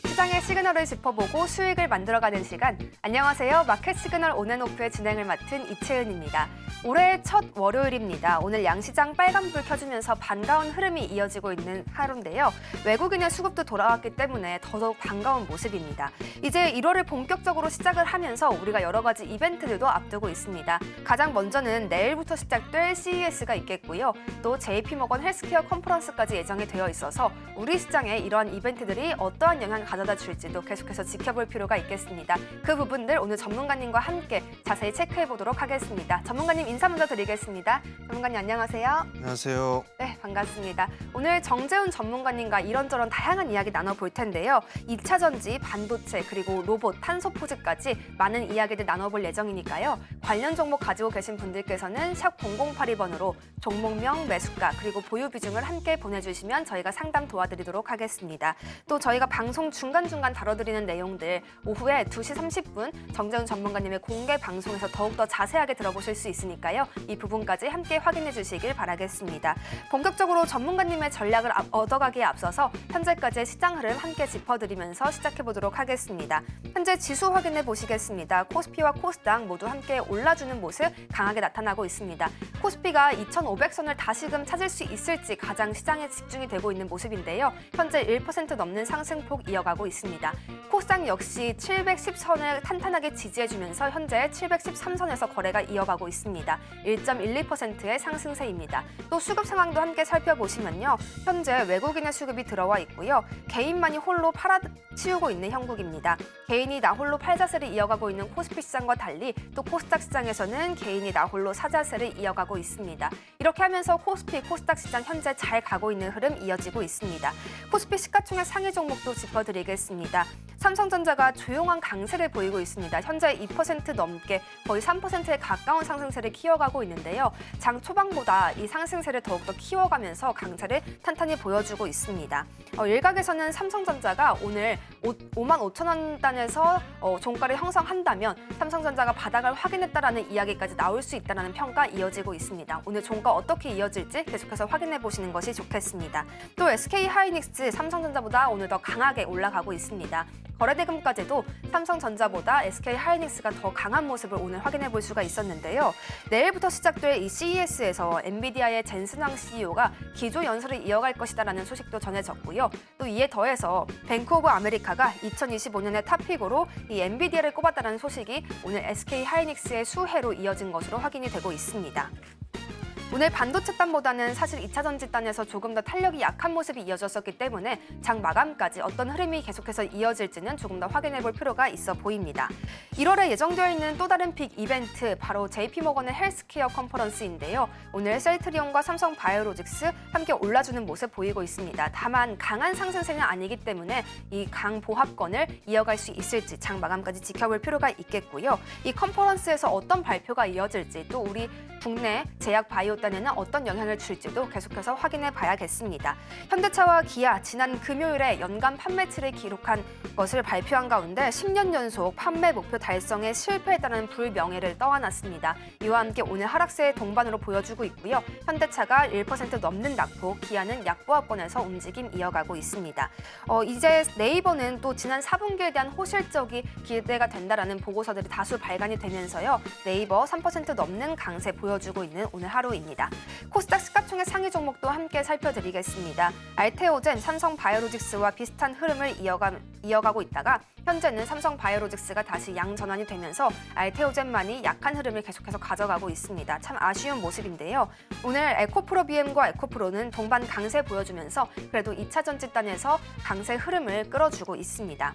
시장의 시그널을 짚어보고 수익을 만들어가는 시간. 안녕하세요. 마켓 시그널 온앤오프의 진행을 맡은 이채은입니다. 올해의 첫 월요일입니다. 오늘 양시장 빨간불 켜주면서 반가운 흐름이 이어지고 있는 하루인데요. 외국인의 수급도 돌아왔기 때문에 더더욱 반가운 모습입니다. 이제 1월을 본격적으로 시작을 하면서 우리가 여러 가지 이벤트들도 앞두고 있습니다. 가장 먼저는 내일부터 시작될 CES가 있겠고요. 또 JP모건 헬스케어 컨퍼런스까지 예정이 되어 있어서 우리 시장에 이러한 이벤트들이 어떠한 영향을 가져다 줄지도 계속해서 지켜볼 필요가 있겠습니다. 그 부분들 오늘 전문가님과 함께 자세히 체크해 보도록 하겠습니다. 전문가님 인사 먼저 드리겠습니다. 전문가님 안녕하세요. 안녕하세요. 네, 반갑습니다. 오늘 정재훈 전문가님과 이런저런 다양한 이야기 나눠볼 텐데요. 2차 전지, 반도체, 그리고 로봇, 탄소포즈까지 많은 이야기들 나눠볼 예정이니까요. 관련 종목 가지고 계신 분들께서는 샵 0082번으로 종목명, 매수가, 그리고 보유 비중을 함께 보내주시면 저희가 상담 도와드리도록 하겠습니다. 또 저희가 방송 중간중간 다뤄드리는 내용들 오후에 2시 30분 정재훈 전문가님의 공개 방송에서 더욱더 자세하게 들어보실 수 있으니까요. 이 부분까지 함께 확인해 주시길 바라겠습니다. 본격적으로 전문가님의 전략을 얻어가기에 앞서서 현재까지의 시장 흐름 함께 짚어드리면서 시작해보도록 하겠습니다. 현재 지수 확인해 보시겠습니다. 코스피와 코스닥 모두 함께 올라주는 모습 강하게 나타나고 있습니다. 코스피가 2,500선을 다시금 찾을 수 있을지 가장 시장에 집중이 되고 있는 모습인데요. 현재 1% 넘는 상승폭 이어가고 있습니다. 코스닥 역시 710선을 탄탄하게 지지해주면서 현재 713선에서 거래가 이어가고 있습니다. 1.12%의 상승세입니다. 또 수급 상황도 함께 살펴보시면요. 현재 외국인의 수급이 들어와 있고요. 개인만이 홀로 팔아치우고 있는 형국입니다. 개인이 나홀로 팔자세를 이어가고 있는 코스피 시장과 달리 또 코스닥 시장에서는 개인이 나홀로 사자세를 이어가고 있습니다. 이렇게 하면서 코스피, 코스닥 시장 현재 잘 가고 있는 흐름 이어지고 있습니다. 코스피 시가총액 상위 종목도 짚어드리겠습니다. 삼성전자가 조용한 강세를 보이고 있습니다. 현재 2% 넘게 거의 3%에 가까운 상승세를 키워가고 있는데요. 장 초반보다 이 상승세를 더욱더 키워가면서 강세를 탄탄히 보여주고 있습니다. 일각에서는 삼성전자가 오늘 5만 5천 원 단에서 종가를 형성한다면 삼성전자가 바닥을 확인했다라는 이야기까지 나올 수 있다는 평가 이어지고 있습니다. 오늘 종가 어떻게 이어질지 계속해서 확인해 보시는 것이 좋겠습니다. 또 SK하이닉스 삼성전자보다 오늘 더 강하게 올라가고 있습니다. 거래대금까지도 삼성전자보다 SK하이닉스가 더 강한 모습을 오늘 확인해 볼 수가 있었는데요. 내일부터 시작될 이 CES에서 엔비디아의 젠슨 황 CEO가 기조 연설을 이어갈 것이다라는 소식도 전해졌고요. 또 이에 더해서 뱅크 오브 아메리카가 2025년의 탑픽으로 이 엔비디아를 꼽았다는 소식이 오늘 SK하이닉스의 수혜로 이어진 것으로 확인이 되고 있습니다. 오늘 반도체단보다는 사실 2차 전지단에서 조금 더 탄력이 약한 모습이 이어졌었기 때문에 장 마감까지 어떤 흐름이 계속해서 이어질지는 조금 더 확인해 볼 필요가 있어 보입니다. 1월에 예정되어 있는 또 다른 빅 이벤트 바로 JP모건의 헬스케어 컨퍼런스인데요. 오늘 셀트리온과 삼성바이오로직스 함께 올라주는 모습 보이고 있습니다. 다만 강한 상승세는 아니기 때문에 이 강보합권을 이어갈 수 있을지 장 마감까지 지켜볼 필요가 있겠고요. 이 컨퍼런스에서 어떤 발표가 이어질지 또 우리 국내 제약 바이오단에는 어떤 영향을 줄지도 계속해서 확인해 봐야겠습니다. 현대차와 기아 지난 금요일에 연간 판매치를 기록한 것을 발표한 가운데 10년 연속 판매 목표 달성에 실패했다는 불명예를 떠안았습니다. 이와 함께 오늘 하락세의 동반으로 보여주고 있고요. 현대차가 1% 넘는 낙폭, 기아는 약보합권에서 움직임 이어가고 있습니다. 이제 네이버는 또 지난 4분기에 대한 호실적이 기대가 된다라는 보고서들이 다수 발간이 되면서요. 네이버 3% 넘는 강세 보여주고 있는 오늘 하루입니다. 코스닥 시가총액 상위 종목도 함께 살펴드리겠습니다. 알테오젠, 삼성바이오로직스와 비슷한 흐름을 이어가고 있다가 현재는 삼성바이오로직스가 다시 양전환이 되면서 알테오젠만이 약한 흐름을 계속해서 가져가고 있습니다. 참 아쉬운 모습인데요. 오늘 에코프로비엠과 에코프로는 동반 강세 보여주면서 그래도 2차 전지단에서 강세 흐름을 끌어주고 있습니다.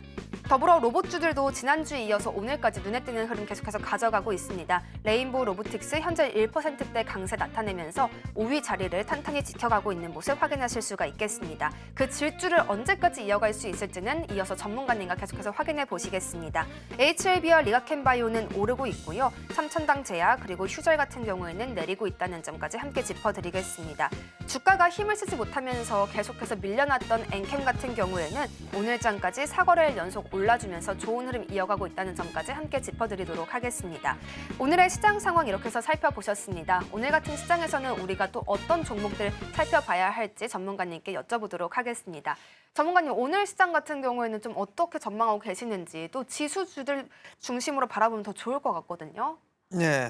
더불어 로봇주들도 지난주에 이어서 오늘까지 눈에 띄는 흐름 계속해서 가져가고 있습니다. 레인보우 로보틱스 현재 1%대 강세 나타내면서 5위 자리를 탄탄히 지켜가고 있는 모습 확인하실 수가 있겠습니다. 그 질주를 언제까지 이어갈 수 있을지는 이어서 전문가님과 계속해서 확인해 보시겠습니다. HLB와 리가켄바이오는 오르고 있고요. 삼천당 제약 그리고 휴젤 같은 경우에는 내리고 있다는 점까지 함께 짚어드리겠습니다. 주가가 힘을 쓰지 못하면서 계속해서 밀려났던 엔캠 같은 경우에는 오늘장까지 4거래일 연속 올라주면서 좋은 흐름 이어가고 있다는 점까지 함께 짚어드리도록 하겠습니다. 오늘의 시장 상황 이렇게 해서 살펴보셨습니다. 오늘 같은 시장에서는 우리가 또 어떤 종목들 살펴봐야 할지 전문가님께 여쭤보도록 하겠습니다. 전문가님, 오늘 시장 같은 경우에는 좀 어떻게 전망하고 계시는지, 또 지수주들 중심으로 바라보면 더 좋을 것 같거든요. 네,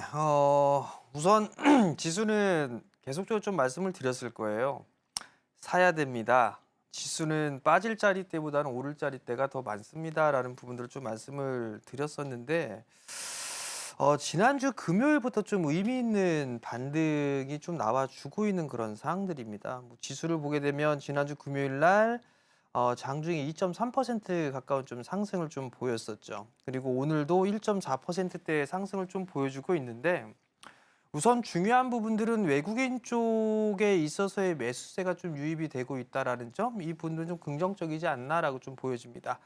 우선 지수는 계속적으로 좀 말씀을 드렸을 거예요. 사야 됩니다. 지수는 빠질 자리대보다는 오를 자리대가 더 많습니다라는 부분들을 좀 말씀을 드렸었는데 지난주 금요일부터 좀 의미 있는 반등이 좀 나와주고 있는 그런 상황들입니다. 뭐 지수를 보게 되면 지난주 금요일 날 장중에 2.3% 가까운 좀 상승을 좀 보였었죠. 그리고 오늘도 1.4%대의 상승을 좀 보여주고 있는데 우선 중요한 부분들은 외국인 쪽에 있어서의 매수세가 좀 유입이 되고 있다라는 점, 이 부분은 좀 긍정적이지 않나라고 좀 보여집니다.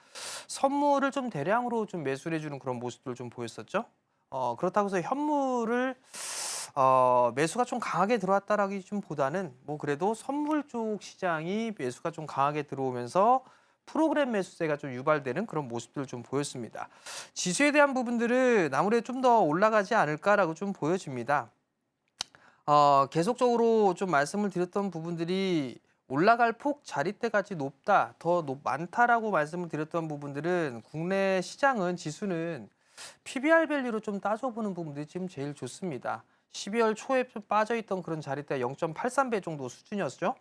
선물을 좀 대량으로 좀 매수를 해주는 그런 모습들을 좀 보였었죠. 그렇다고 해서 현물을 매수가 좀 강하게 들어왔다라기 좀 보다는 뭐 그래도 선물 쪽 시장이 매수가 좀 강하게 들어오면서 프로그램 매수세가 좀 유발되는 그런 모습들을 좀 보였습니다. 지수에 대한 부분들은 아무래도 좀 더 올라가지 않을까라고 좀 보여집니다. 계속적으로 좀 말씀을 드렸던 부분들이 올라갈 폭 자릿대까지 높다, 많다라고 말씀을 드렸던 부분들은 국내 시장은 지수는 PBR 밸류로 좀 따져보는 부분들이 지금 제일 좋습니다. 12월 초에 빠져있던 그런 자릿대가 0.83배 정도 수준이었죠.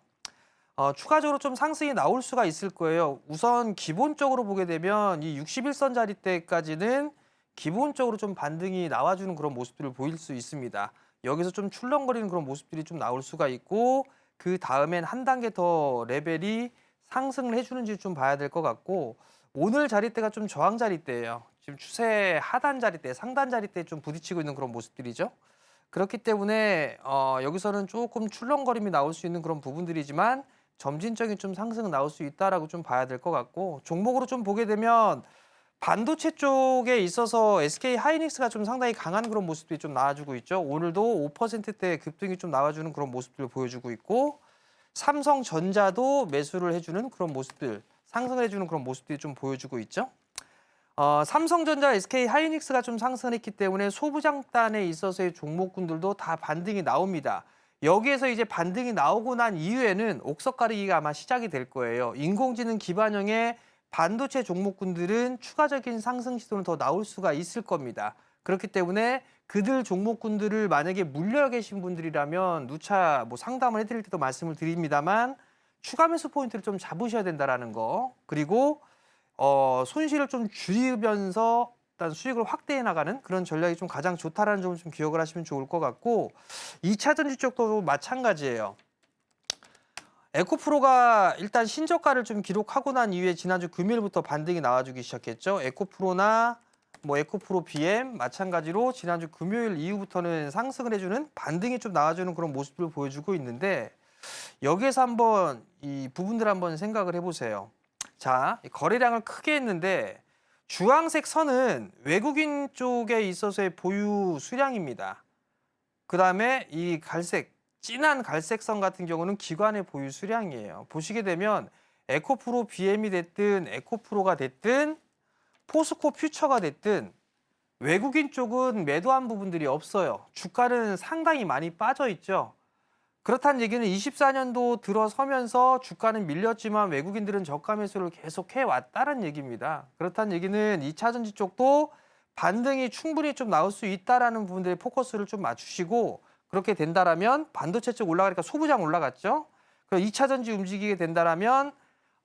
추가적으로 좀 상승이 나올 수가 있을 거예요. 우선 기본적으로 보게 되면 이 61선 자릿대까지는 기본적으로 좀 반등이 나와주는 그런 모습들을 보일 수 있습니다. 여기서 좀 출렁거리는 그런 모습들이 좀 나올 수가 있고 그 다음엔 한 단계 더 레벨이 상승을 해주는지 좀 봐야 될 것 같고 오늘 자릿대가 좀 저항 자릿대예요. 지금 추세 하단 자릿대, 상단 자릿대에 좀 부딪히고 있는 그런 모습들이죠. 그렇기 때문에 여기서는 조금 출렁거림이 나올 수 있는 그런 부분들이지만 점진적인 좀 상승은 나올 수 있다라고 좀 봐야 될 것 같고 종목으로 좀 보게 되면 반도체 쪽에 있어서 SK 하이닉스가 좀 상당히 강한 그런 모습들이 좀 나와주고 있죠. 오늘도 5%대 급등이 좀 나와주는 그런 모습들을 보여주고 있고 삼성전자도 매수를 해주는 그런 모습들, 상승을 해주는 그런 모습들이 좀 보여주고 있죠. 삼성전자, SK 하이닉스가 좀 상승을 했기 때문에 소부장단에 있어서의 종목군들도 다 반등이 나옵니다. 여기에서 이제 반등이 나오고 난 이후에는 옥석 가리기가 아마 시작이 될 거예요. 인공지능 기반형의 반도체 종목군들은 추가적인 상승 시도는 더 나올 수가 있을 겁니다. 그렇기 때문에 그들 종목군들을 만약에 물려 계신 분들이라면 누차 뭐 상담을 해드릴 때도 말씀을 드립니다만 추가 매수 포인트를 좀 잡으셔야 된다라는 거. 그리고 손실을 좀 줄이면서 일단 수익을 확대해 나가는 그런 전략이 좀 가장 좋다라는 점을 좀 기억을 하시면 좋을 것 같고 2차 전지 쪽도 마찬가지예요. 에코프로가 일단 신저가를 좀 기록하고 난 이후에 지난주 금요일부터 반등이 나와주기 시작했죠. 에코프로나 뭐 에코프로 BM 마찬가지로 지난주 금요일 이후부터는 상승을 해주는 반등이 좀 나와주는 그런 모습을 보여주고 있는데 여기에서 한번 이 부분들 한번 생각을 해보세요. 자, 거래량을 크게 했는데 주황색 선은 외국인 쪽에 있어서의 보유 수량입니다. 그 다음에 이 갈색, 진한 갈색 선 같은 경우는 기관의 보유 수량이에요. 보시게 되면 에코프로 BM이 됐든 에코프로가 됐든 포스코 퓨처가 됐든 외국인 쪽은 매도한 부분들이 없어요. 주가는 상당히 많이 빠져 있죠. 그렇다는 얘기는 24년도 들어서면서 주가는 밀렸지만 외국인들은 저가 매수를 계속 해왔다는 얘기입니다. 그렇다는 얘기는 2차 전지 쪽도 반등이 충분히 좀 나올 수 있다라는 부분들에 포커스를 좀 맞추시고 그렇게 된다라면 반도체 쪽 올라가니까 소부장 올라갔죠. 그럼 2차 전지 움직이게 된다라면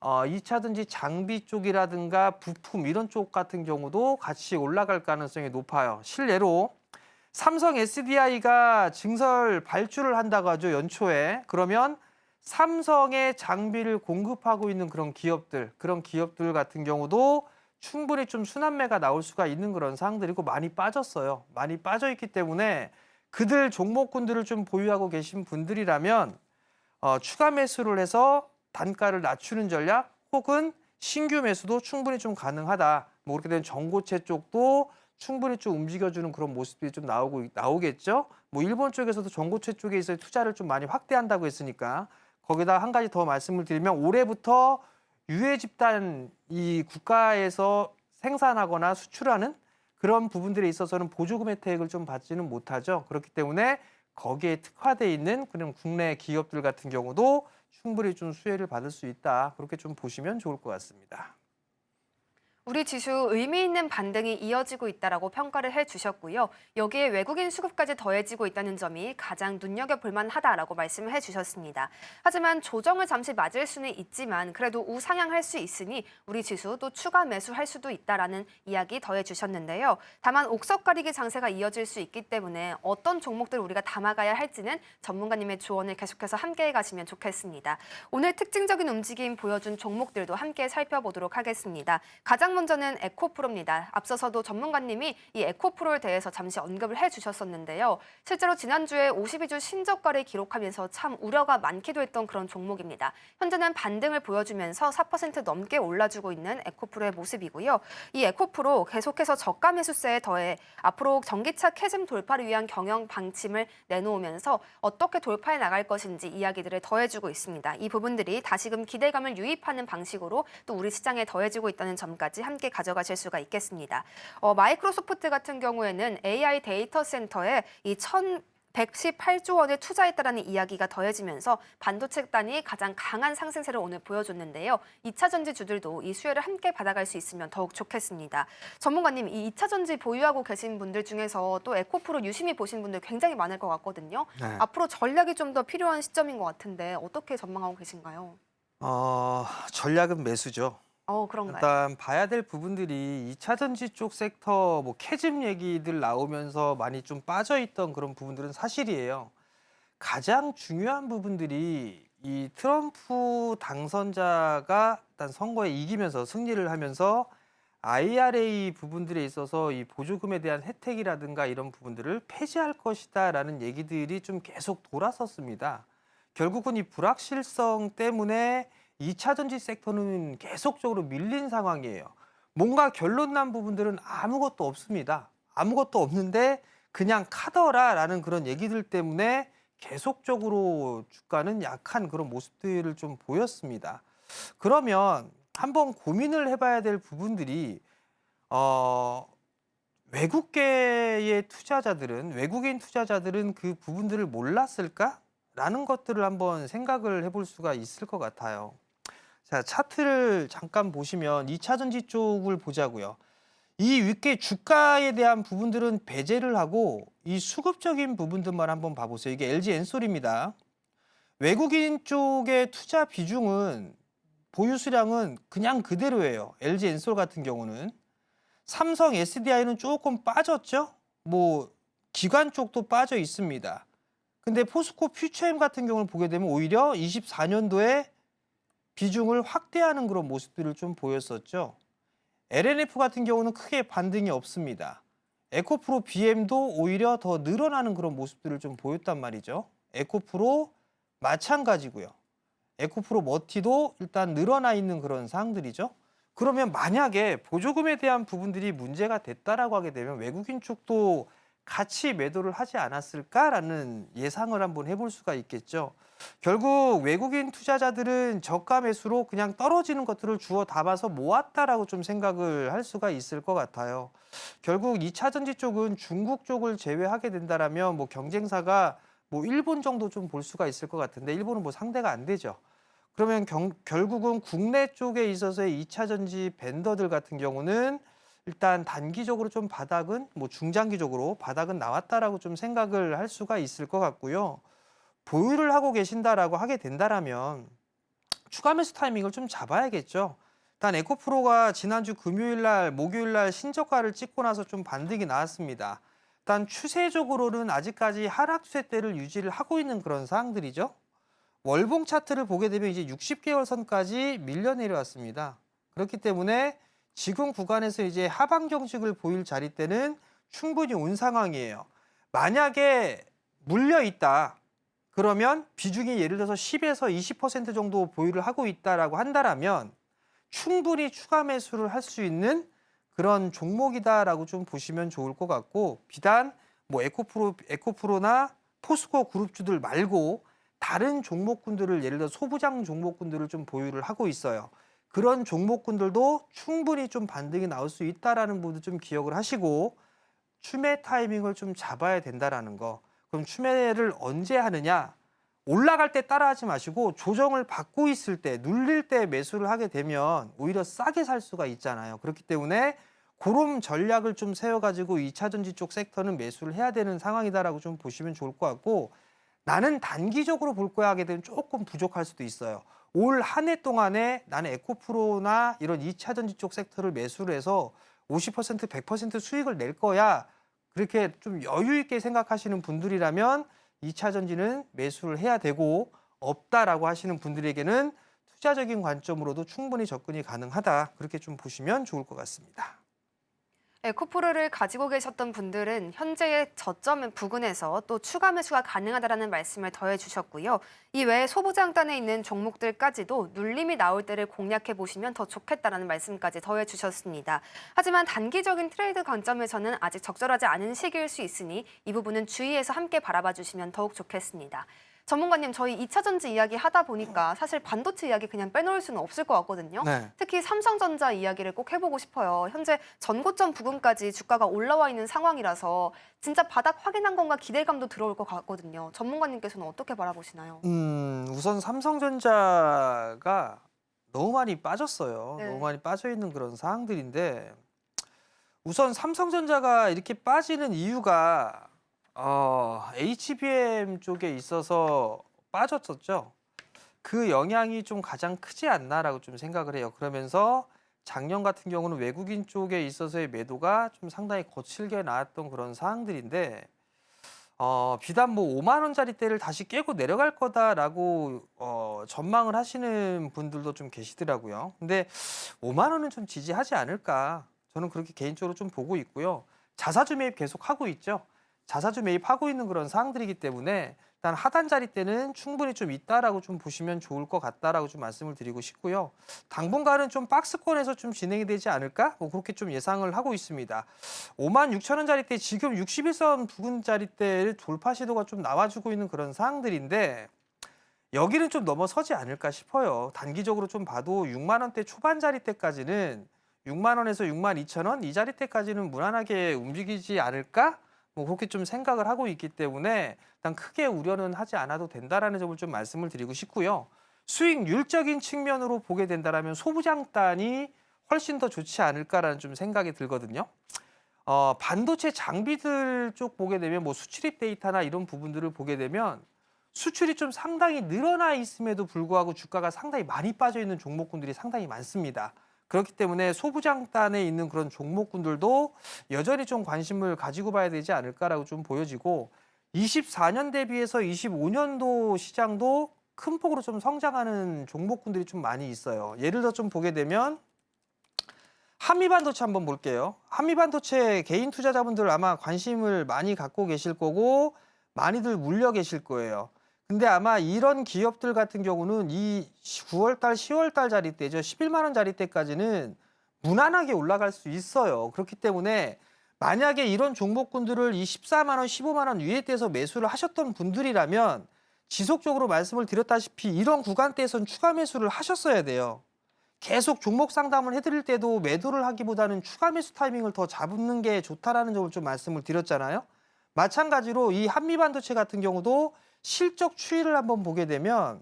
2차 전지 장비 쪽이라든가 부품 이런 쪽 같은 경우도 같이 올라갈 가능성이 높아요. 실례로 삼성 SDI가 증설 발주를 한다고 하죠, 연초에. 그러면 삼성의 장비를 공급하고 있는 그런 기업들 같은 경우도 충분히 좀 순환매가 나올 수가 있는 그런 상황들이고 많이 빠졌어요. 많이 빠져 있기 때문에 그들 종목군들을 좀 보유하고 계신 분들이라면 추가 매수를 해서 단가를 낮추는 전략 혹은 신규 매수도 충분히 좀 가능하다. 뭐 그렇게 되면 전고체 쪽도 충분히 좀 움직여주는 그런 모습들이 좀 나오겠죠. 뭐 일본 쪽에서도 전고체 쪽에 있어 투자를 좀 많이 확대한다고 했으니까 거기다 한 가지 더 말씀을 드리면 올해부터 유해 집단 이 국가에서 생산하거나 수출하는 그런 부분들에 있어서는 보조금 혜택을 좀 받지는 못하죠. 그렇기 때문에 거기에 특화돼 있는 그런 국내 기업들 같은 경우도 충분히 좀 수혜를 받을 수 있다. 그렇게 좀 보시면 좋을 것 같습니다. 우리 지수 의미 있는 반등이 이어지고 있다라고 평가를 해주셨고요. 여기에 외국인 수급까지 더해지고 있다는 점이 가장 눈여겨볼 만하다라고 말씀을 해주셨습니다. 하지만 조정을 잠시 맞을 수는 있지만 그래도 우상향할 수 있으니 우리 지수 또 추가 매수할 수도 있다라는 이야기 더해주셨는데요. 다만 옥석 가리기 장세가 이어질 수 있기 때문에 어떤 종목들 우리가 담아가야 할지는 전문가님의 조언을 계속해서 함께해 가시면 좋겠습니다. 오늘 특징적인 움직임 보여준 종목들도 함께 살펴보도록 하겠습니다. 가장 먼저는 에코프로입니다. 앞서서도 전문가님이 이 에코프로에 대해서 잠시 언급을 해주셨었는데요. 실제로 지난주에 52주 신저가를 기록하면서 참 우려가 많기도 했던 그런 종목입니다. 현재는 반등을 보여주면서 4% 넘게 올라주고 있는 에코프로의 모습이고요. 이 에코프로 계속해서 저가 매수세에 더해 앞으로 전기차 캐즘 돌파를 위한 경영 방침을 내놓으면서 어떻게 돌파해 나갈 것인지 이야기들을 더해주고 있습니다. 이 부분들이 다시금 기대감을 유입하는 방식으로 또 우리 시장에 더해지고 있다는 점까지 함께 가져가실 수가 있겠습니다. 마이크로소프트 같은 경우에는 AI 데이터 센터에 이 1,118조 원을 투자했다라는 이야기가 더해지면서 반도체 단이 가장 강한 상승세를 오늘 보여줬는데요. 2차 전지주들도 이 수혜를 함께 받아갈 수 있으면 더욱 좋겠습니다. 전문가님, 이 2차 전지 보유하고 계신 분들 중에서 또 에코프로 유심히 보신 분들 굉장히 많을 것 같거든요. 네. 앞으로 전략이 좀 더 필요한 시점인 것 같은데 어떻게 전망하고 계신가요? 전략은 매수죠. 그런가요? 일단 봐야 될 부분들이 2차 전지 쪽 섹터 뭐 캐즘 얘기들 나오면서 많이 좀 빠져 있던 그런 부분들은 사실이에요. 가장 중요한 부분들이 이 트럼프 당선자가 일단 선거에 이기면서 승리를 하면서 IRA 부분들에 있어서 이 보조금에 대한 혜택이라든가 이런 부분들을 폐지할 것이다라는 얘기들이 좀 계속 돌았었습니다. 결국은 이 불확실성 때문에 2차 전지 섹터는 계속적으로 밀린 상황이에요. 뭔가 결론 난 부분들은 아무것도 없습니다. 아무것도 없는데 그냥 카더라라는 그런 얘기들 때문에 계속적으로 주가는 약한 그런 모습들을 좀 보였습니다. 그러면 한번 고민을 해봐야 될 부분들이 외국계의 투자자들은 외국인 투자자들은 그 부분들을 몰랐을까? 라는 것들을 한번 생각을 해볼 수가 있을 것 같아요. 자, 차트를 잠깐 보시면 2차 전지 쪽을 보자고요. 이 위계 주가에 대한 부분들은 배제를 하고 이 수급적인 부분들만 한번 봐보세요. 이게 LG 엔솔입니다. 외국인 쪽의 투자 비중은 보유 수량은 그냥 그대로예요. LG 엔솔 같은 경우는. 삼성 SDI는 조금 빠졌죠. 뭐 기관 쪽도 빠져 있습니다. 근데 포스코 퓨처엠 같은 경우를 보게 되면 오히려 24년도에 비중을 확대하는 그런 모습들을 좀 보였었죠. LNF 같은 경우는 크게 반등이 없습니다. 에코프로 BM도 오히려 더 늘어나는 그런 모습들을 좀 보였단 말이죠. 에코프로 마찬가지고요. 에코프로 머티도 일단 늘어나 있는 그런 사항들이죠. 그러면 만약에 보조금에 대한 부분들이 문제가 됐다라고 하게 되면 외국인 쪽도 같이 매도를 하지 않았을까라는 예상을 한번 해볼 수가 있겠죠. 결국 외국인 투자자들은 저가 매수로 그냥 떨어지는 것들을 주워 담아서 모았다라고 좀 생각을 할 수가 있을 것 같아요. 결국 2차 전지 쪽은 중국 쪽을 제외하게 된다라면 뭐 경쟁사가 뭐 일본 정도 좀 볼 수가 있을 것 같은데 일본은 뭐 상대가 안 되죠. 그러면 결국은 국내 쪽에 있어서의 2차 전지 벤더들 같은 경우는 일단 단기적으로 좀 바닥은 뭐 중장기적으로 바닥은 나왔다라고 좀 생각을 할 수가 있을 것 같고요. 보유를 하고 계신다라고 하게 된다라면 추가 매수 타이밍을 좀 잡아야겠죠. 일단 에코프로가 지난주 금요일 날, 목요일 날 신저가를 찍고 나서 좀 반등이 나왔습니다. 일단 추세적으로는 아직까지 하락 추세대를 유지를 하고 있는 그런 상황들이죠. 월봉 차트를 보게 되면 이제 60개월 선까지 밀려 내려왔습니다. 그렇기 때문에 지금 구간에서 이제 하방 경직을 보일 자리 때는 충분히 온 상황이에요. 만약에 물려 있다. 그러면 비중이 예를 들어서 10에서 20% 정도 보유를 하고 있다라고 한다라면 충분히 추가 매수를 할 수 있는 그런 종목이다라고 좀 보시면 좋을 것 같고 비단 뭐 에코프로나 포스코 그룹주들 말고 다른 종목군들을 예를 들어 소부장 종목군들을 좀 보유를 하고 있어요. 그런 종목군들도 충분히 좀 반등이 나올 수 있다라는 부분도 좀 기억을 하시고 추매 타이밍을 좀 잡아야 된다라는 거. 그럼 추매를 언제 하느냐? 올라갈 때 따라하지 마시고 조정을 받고 있을 때, 눌릴 때 매수를 하게 되면 오히려 싸게 살 수가 있잖아요. 그렇기 때문에 그런 전략을 좀 세워가지고 2차전지 쪽 섹터는 매수를 해야 되는 상황이다라고 좀 보시면 좋을 것 같고 나는 단기적으로 볼 거야 하게 되면 조금 부족할 수도 있어요. 올 한 해 동안에 나는 에코프로나 이런 2차전지 쪽 섹터를 매수를 해서 50%, 100% 수익을 낼 거야. 그렇게 좀 여유 있게 생각하시는 분들이라면 2차 전지는 매수를 해야 되고 없다라고 하시는 분들에게는 투자적인 관점으로도 충분히 접근이 가능하다. 그렇게 좀 보시면 좋을 것 같습니다. 에코프로를 가지고 계셨던 분들은 현재의 저점 부근에서 또 추가 매수가 가능하다는 말씀을 더해 주셨고요. 이 외에 소부장단에 있는 종목들까지도 눌림이 나올 때를 공략해 보시면 더 좋겠다라는 말씀까지 더해 주셨습니다. 하지만 단기적인 트레이드 관점에서는 아직 적절하지 않은 시기일 수 있으니 이 부분은 주의해서 함께 바라봐 주시면 더욱 좋겠습니다. 전문가님, 저희 2차 전지 이야기 하다 보니까 사실 반도체 이야기 그냥 빼놓을 수는 없을 것 같거든요. 네. 특히 삼성전자 이야기를 꼭 해보고 싶어요. 현재 전고점 부근까지 주가가 올라와 있는 상황이라서 진짜 바닥 확인한 건가 기대감도 들어올 것 같거든요. 전문가님께서는 어떻게 바라보시나요? 우선 삼성전자가 너무 많이 빠졌어요. 네. 너무 많이 빠져 있는 그런 상황들인데 우선 삼성전자가 이렇게 빠지는 이유가 HBM 쪽에 있어서 빠졌었죠. 그 영향이 좀 가장 크지 않나라고 좀 생각을 해요. 그러면서 작년 같은 경우는 외국인 쪽에 있어서의 매도가 좀 상당히 거칠게 나왔던 그런 상황들인데 비단 뭐 5만 원짜리대를 다시 깨고 내려갈 거다라고 전망을 하시는 분들도 좀 계시더라고요. 근데 5만 원은 좀 지지하지 않을까. 저는 그렇게 개인적으로 좀 보고 있고요. 자사주 매입 계속 하고 있죠. 자사주 매입하고 있는 그런 상황들이기 때문에 일단 하단 자리 때는 충분히 좀 있다라고 좀 보시면 좋을 것 같다라고 좀 말씀을 드리고 싶고요. 당분간은 좀 박스권에서 좀 진행이 되지 않을까? 뭐 그렇게 좀 예상을 하고 있습니다. 5만 6천 원짜리 때 지금 61선 부근짜리 때를 돌파 시도가 좀 나와주고 있는 그런 상황들인데 여기는 좀 넘어서지 않을까 싶어요. 단기적으로 좀 봐도 6만 원대 초반짜리 때까지는 6만 원에서 6만 2천 원 이 자리 때까지는 무난하게 움직이지 않을까? 뭐 그렇게 좀 생각을 하고 있기 때문에 일단 크게 우려는 하지 않아도 된다라는 점을 좀 말씀을 드리고 싶고요. 수익률적인 측면으로 보게 된다라면 소부장단이 훨씬 더 좋지 않을까라는 좀 생각이 들거든요. 반도체 장비들 쪽 보게 되면 뭐 수출입 데이터나 이런 부분들을 보게 되면 수출이 좀 상당히 늘어나 있음에도 불구하고 주가가 상당히 많이 빠져 있는 종목군들이 상당히 많습니다. 그렇기 때문에 소부장단에 있는 그런 종목군들도 여전히 좀 관심을 가지고 봐야 되지 않을까라고 좀 보여지고 24년 대비해서 25년도 시장도 큰 폭으로 좀 성장하는 종목군들이 좀 많이 있어요. 예를 들어 좀 보게 되면 한미반도체 한번 볼게요. 한미반도체 개인 투자자분들 아마 관심을 많이 갖고 계실 거고 많이들 물려 계실 거예요. 근데 아마 이런 기업들 같은 경우는 이 9월달, 10월달 자리 때죠. 11만 원 자리 때까지는 무난하게 올라갈 수 있어요. 그렇기 때문에 만약에 이런 종목군들을 이 14만 원, 15만 원 위에 떼서 매수를 하셨던 분들이라면 지속적으로 말씀을 드렸다시피 이런 구간대에선 추가 매수를 하셨어야 돼요. 계속 종목 상담을 해드릴 때도 매도를 하기보다는 추가 매수 타이밍을 더 잡는 게 좋다라는 점을 좀 말씀을 드렸잖아요. 마찬가지로 이 한미반도체 같은 경우도 실적 추이를 한번 보게 되면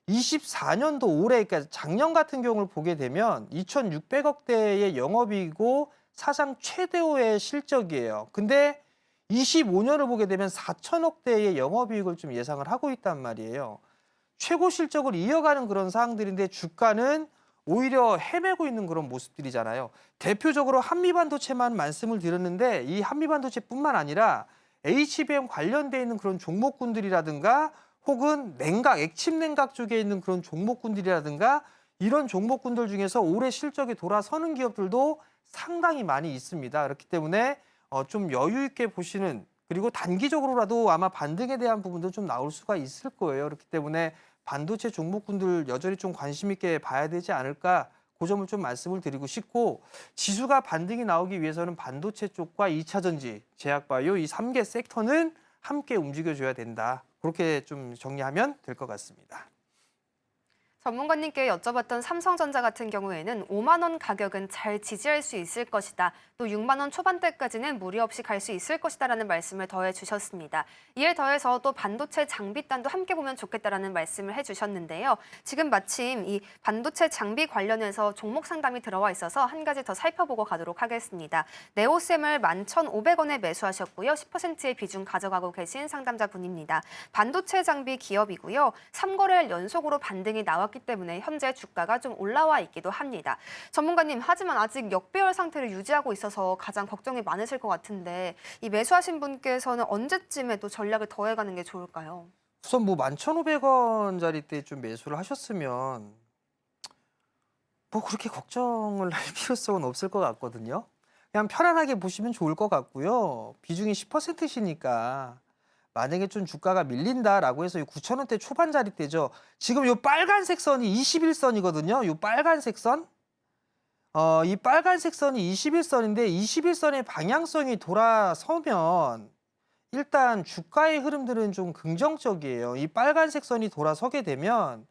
24년도 올해 그러니까 작년 같은 경우를 보게 되면 2,600억대의 영업이익이고 사상 최대의 실적이에요. 근데 25년을 보게 되면 4천억대의 영업이익을 좀 예상을 하고 있단 말이에요. 최고 실적을 이어가는 그런 상황들인데 주가는 오히려 헤매고 있는 그런 모습들이잖아요. 대표적으로 한미반도체만 말씀을 드렸는데 이 한미반도체뿐만 아니라 HBM 관련돼 있는 그런 종목군들이라든가 혹은 냉각, 액침 냉각 쪽에 있는 그런 종목군들이라든가 이런 종목군들 중에서 올해 실적이 돌아서는 기업들도 상당히 많이 있습니다. 그렇기 때문에 좀 여유 있게 보시는 그리고 단기적으로라도 아마 반등에 대한 부분도 좀 나올 수가 있을 거예요. 그렇기 때문에 반도체 종목군들 여전히 좀 관심 있게 봐야 되지 않을까 그 점을 좀 말씀을 드리고 싶고 지수가 반등이 나오기 위해서는 반도체 쪽과 2차 전지, 제약바이오 이 3개 섹터는 함께 움직여줘야 된다. 그렇게 좀 정리하면 될 것 같습니다. 전문가님께 여쭤봤던 삼성전자 같은 경우에는 5만 원 가격은 잘 지지할 수 있을 것이다. 또 6만 원 초반대까지는 무리 없이 갈 수 있을 것이다라는 말씀을 더해 주셨습니다. 이에 더해서 또 반도체 장비단도 함께 보면 좋겠다라는 말씀을 해주셨는데요. 지금 마침 이 반도체 장비 관련해서 종목 상담이 들어와 있어서 한 가지 더 살펴보고 가도록 하겠습니다. 네오셈을 11,500원에 매수하셨고요. 10%의 비중 가져가고 계신 상담자분입니다. 반도체 장비 기업이고요. 3거래일 연속으로 반등이 나왔기 때문에 현재 주가가 좀 올라와 있기도 합니다. 전문가님, 하지만 아직 역배열 상태를 유지하고 있어서 가장 걱정이 많으실 것 같은데 이 매수하신 분께서는 언제쯤에 또 전략을 더해가는 게 좋을까요? 우선 뭐 11,500원짜리 때 좀 매수를 하셨으면 뭐 그렇게 걱정을 할 필요성은 없을 것 같거든요. 그냥 편안하게 보시면 좋을 것 같고요. 비중이 10%시니까 만약에 좀 주가가 밀린다라고 해서 9,000원대 초반짜리대죠. 지금 이 빨간색 선이 21선이거든요. 이 빨간색 선. 이 빨간색 선이 21선인데 21선의 방향성이 돌아서면 일단 주가의 흐름들은 좀 긍정적이에요. 이 빨간색 선이 돌아서게 되면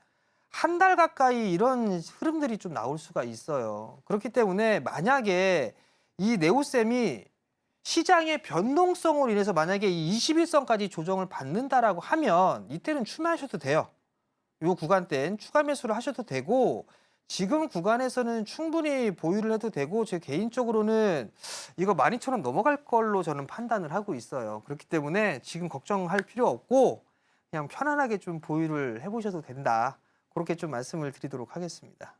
한 달 가까이 이런 흐름들이 좀 나올 수가 있어요. 그렇기 때문에 만약에 이 네오셈이 시장의 변동성으로 인해서 만약에 이 21선까지 조정을 받는다라고 하면 이때는 추매하셔도 돼요. 이 구간대는 추가 매수를 하셔도 되고 지금 구간에서는 충분히 보유를 해도 되고 제 개인적으로는 이거 12,000원 넘어갈 걸로 저는 판단을 하고 있어요. 그렇기 때문에 지금 걱정할 필요 없고 그냥 편안하게 좀 보유를 해보셔도 된다. 그렇게 좀 말씀을 드리도록 하겠습니다.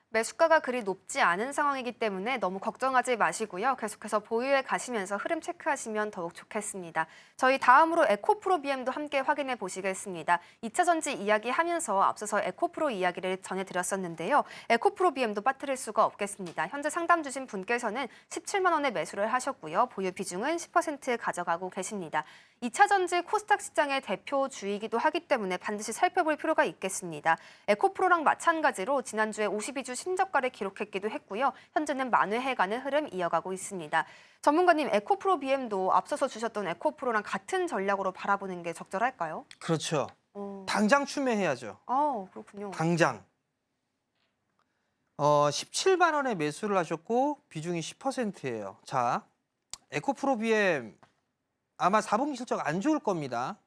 매수가가 그리 높지 않은 상황이기 때문에 너무 걱정하지 마시고요. 계속해서 보유해 가시면서 흐름 체크하시면 더욱 좋겠습니다. 저희 다음으로 에코프로 BM도 함께 확인해 보시겠습니다. 2차 전지 이야기하면서 앞서서 에코프로 이야기를 전해드렸었는데요. 에코프로 BM도 빠뜨릴 수가 없겠습니다. 현재 상담 주신 분께서는 17만 원에 매수를 하셨고요. 보유 비중은 10% 가져가고 계십니다. 2차 전지 코스닥 시장의 대표주이기도 하기 때문에 반드시 살펴볼 필요가 있겠습니다. 에코프로랑 마찬가지로 지난주에 52주 신저가를 기록했기도 했고요. 현재는 만회해가는 흐름 이어가고 있습니다. 전문가님, 에코프로 BM도 앞서서 주셨던 에코프로랑 같은 전략으로 바라보는 게 적절할까요? 그렇죠. 당장 추매해야죠. 그렇군요. 당장. 17만 원에 매수를 하셨고 비중이 10%예요. 자, 에코프로 BM 아마 4분기 실적 안 좋을 겁니다.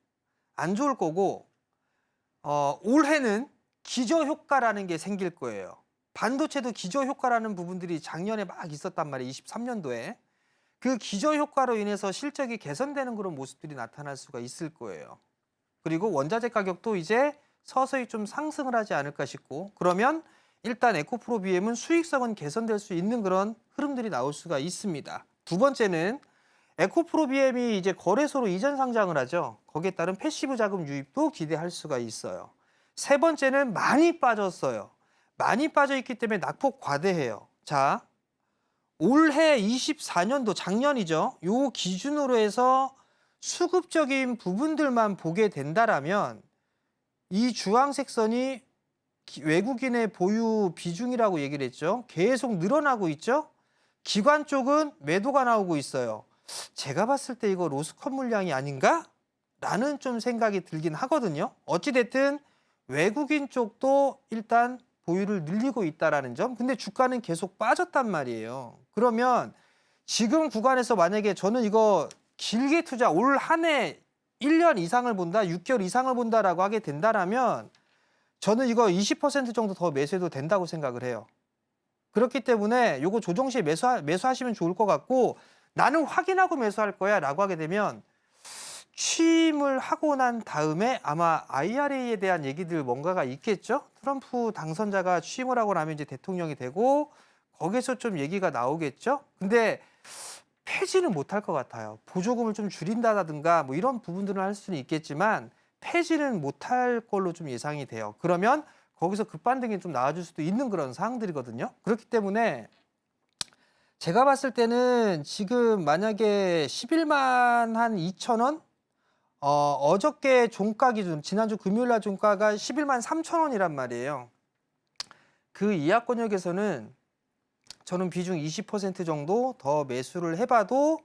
안 좋을 거고 올해는 기저효과라는 게 생길 거예요. 반도체도 기저효과라는 부분들이 작년에 막 있었단 말이에요. 23년도에. 그 기저효과로 인해서 실적이 개선되는 그런 모습들이 나타날 수가 있을 거예요. 그리고 원자재 가격도 이제 서서히 좀 상승을 하지 않을까 싶고 그러면 일단 에코프로 BM은 수익성은 개선될 수 있는 그런 흐름들이 나올 수가 있습니다. 두 번째는 에코프로 BM이 이제 거래소로 이전 상장을 하죠. 거기에 따른 패시브 자금 유입도 기대할 수가 있어요. 세 번째는 많이 빠졌어요. 많이 빠져 있기 때문에 낙폭 과대해요. 자, 올해 24년도 작년이죠. 요 기준으로 해서 수급적인 부분들만 보게 된다라면 이 주황색 선이 외국인의 보유 비중이라고 얘기를 했죠. 계속 늘어나고 있죠. 기관 쪽은 매도가 나오고 있어요. 제가 봤을 때 이거 로스컷 물량이 아닌가? 라는 좀 생각이 들긴 하거든요. 어찌됐든 외국인 쪽도 일단 보유를 늘리고 있다라는 점. 근데 주가는 계속 빠졌단 말이에요. 그러면 지금 구간에서 만약에 저는 이거 길게 투자 올 한 해 1년 이상을 본다, 6개월 이상을 본다라고 하게 된다라면 저는 이거 20% 정도 더 매수해도 된다고 생각을 해요. 그렇기 때문에 이거 조정 시에 매수하시면 좋을 것 같고 나는 확인하고 매수할 거야 라고 하게 되면 취임을 하고 난 다음에 아마 IRA에 대한 얘기들 뭔가가 있겠죠? 트럼프 당선자가 취임을 하고 나면 이제 대통령이 되고 거기서 좀 얘기가 나오겠죠? 근데 폐지는 못할 것 같아요. 보조금을 좀 줄인다든가 뭐 이런 부분들은 할 수는 있겠지만 폐지는 못할 걸로 좀 예상이 돼요. 그러면 거기서 급반등이 좀 나와줄 수도 있는 그런 사항들이거든요. 그렇기 때문에 제가 봤을 때는 지금 만약에 11만 한 2천 원? 어저께 종가 기준, 지난주 금요일날 종가가 11만 3천 원이란 말이에요. 그 이하 권역에서는 저는 비중 20% 정도 더 매수를 해봐도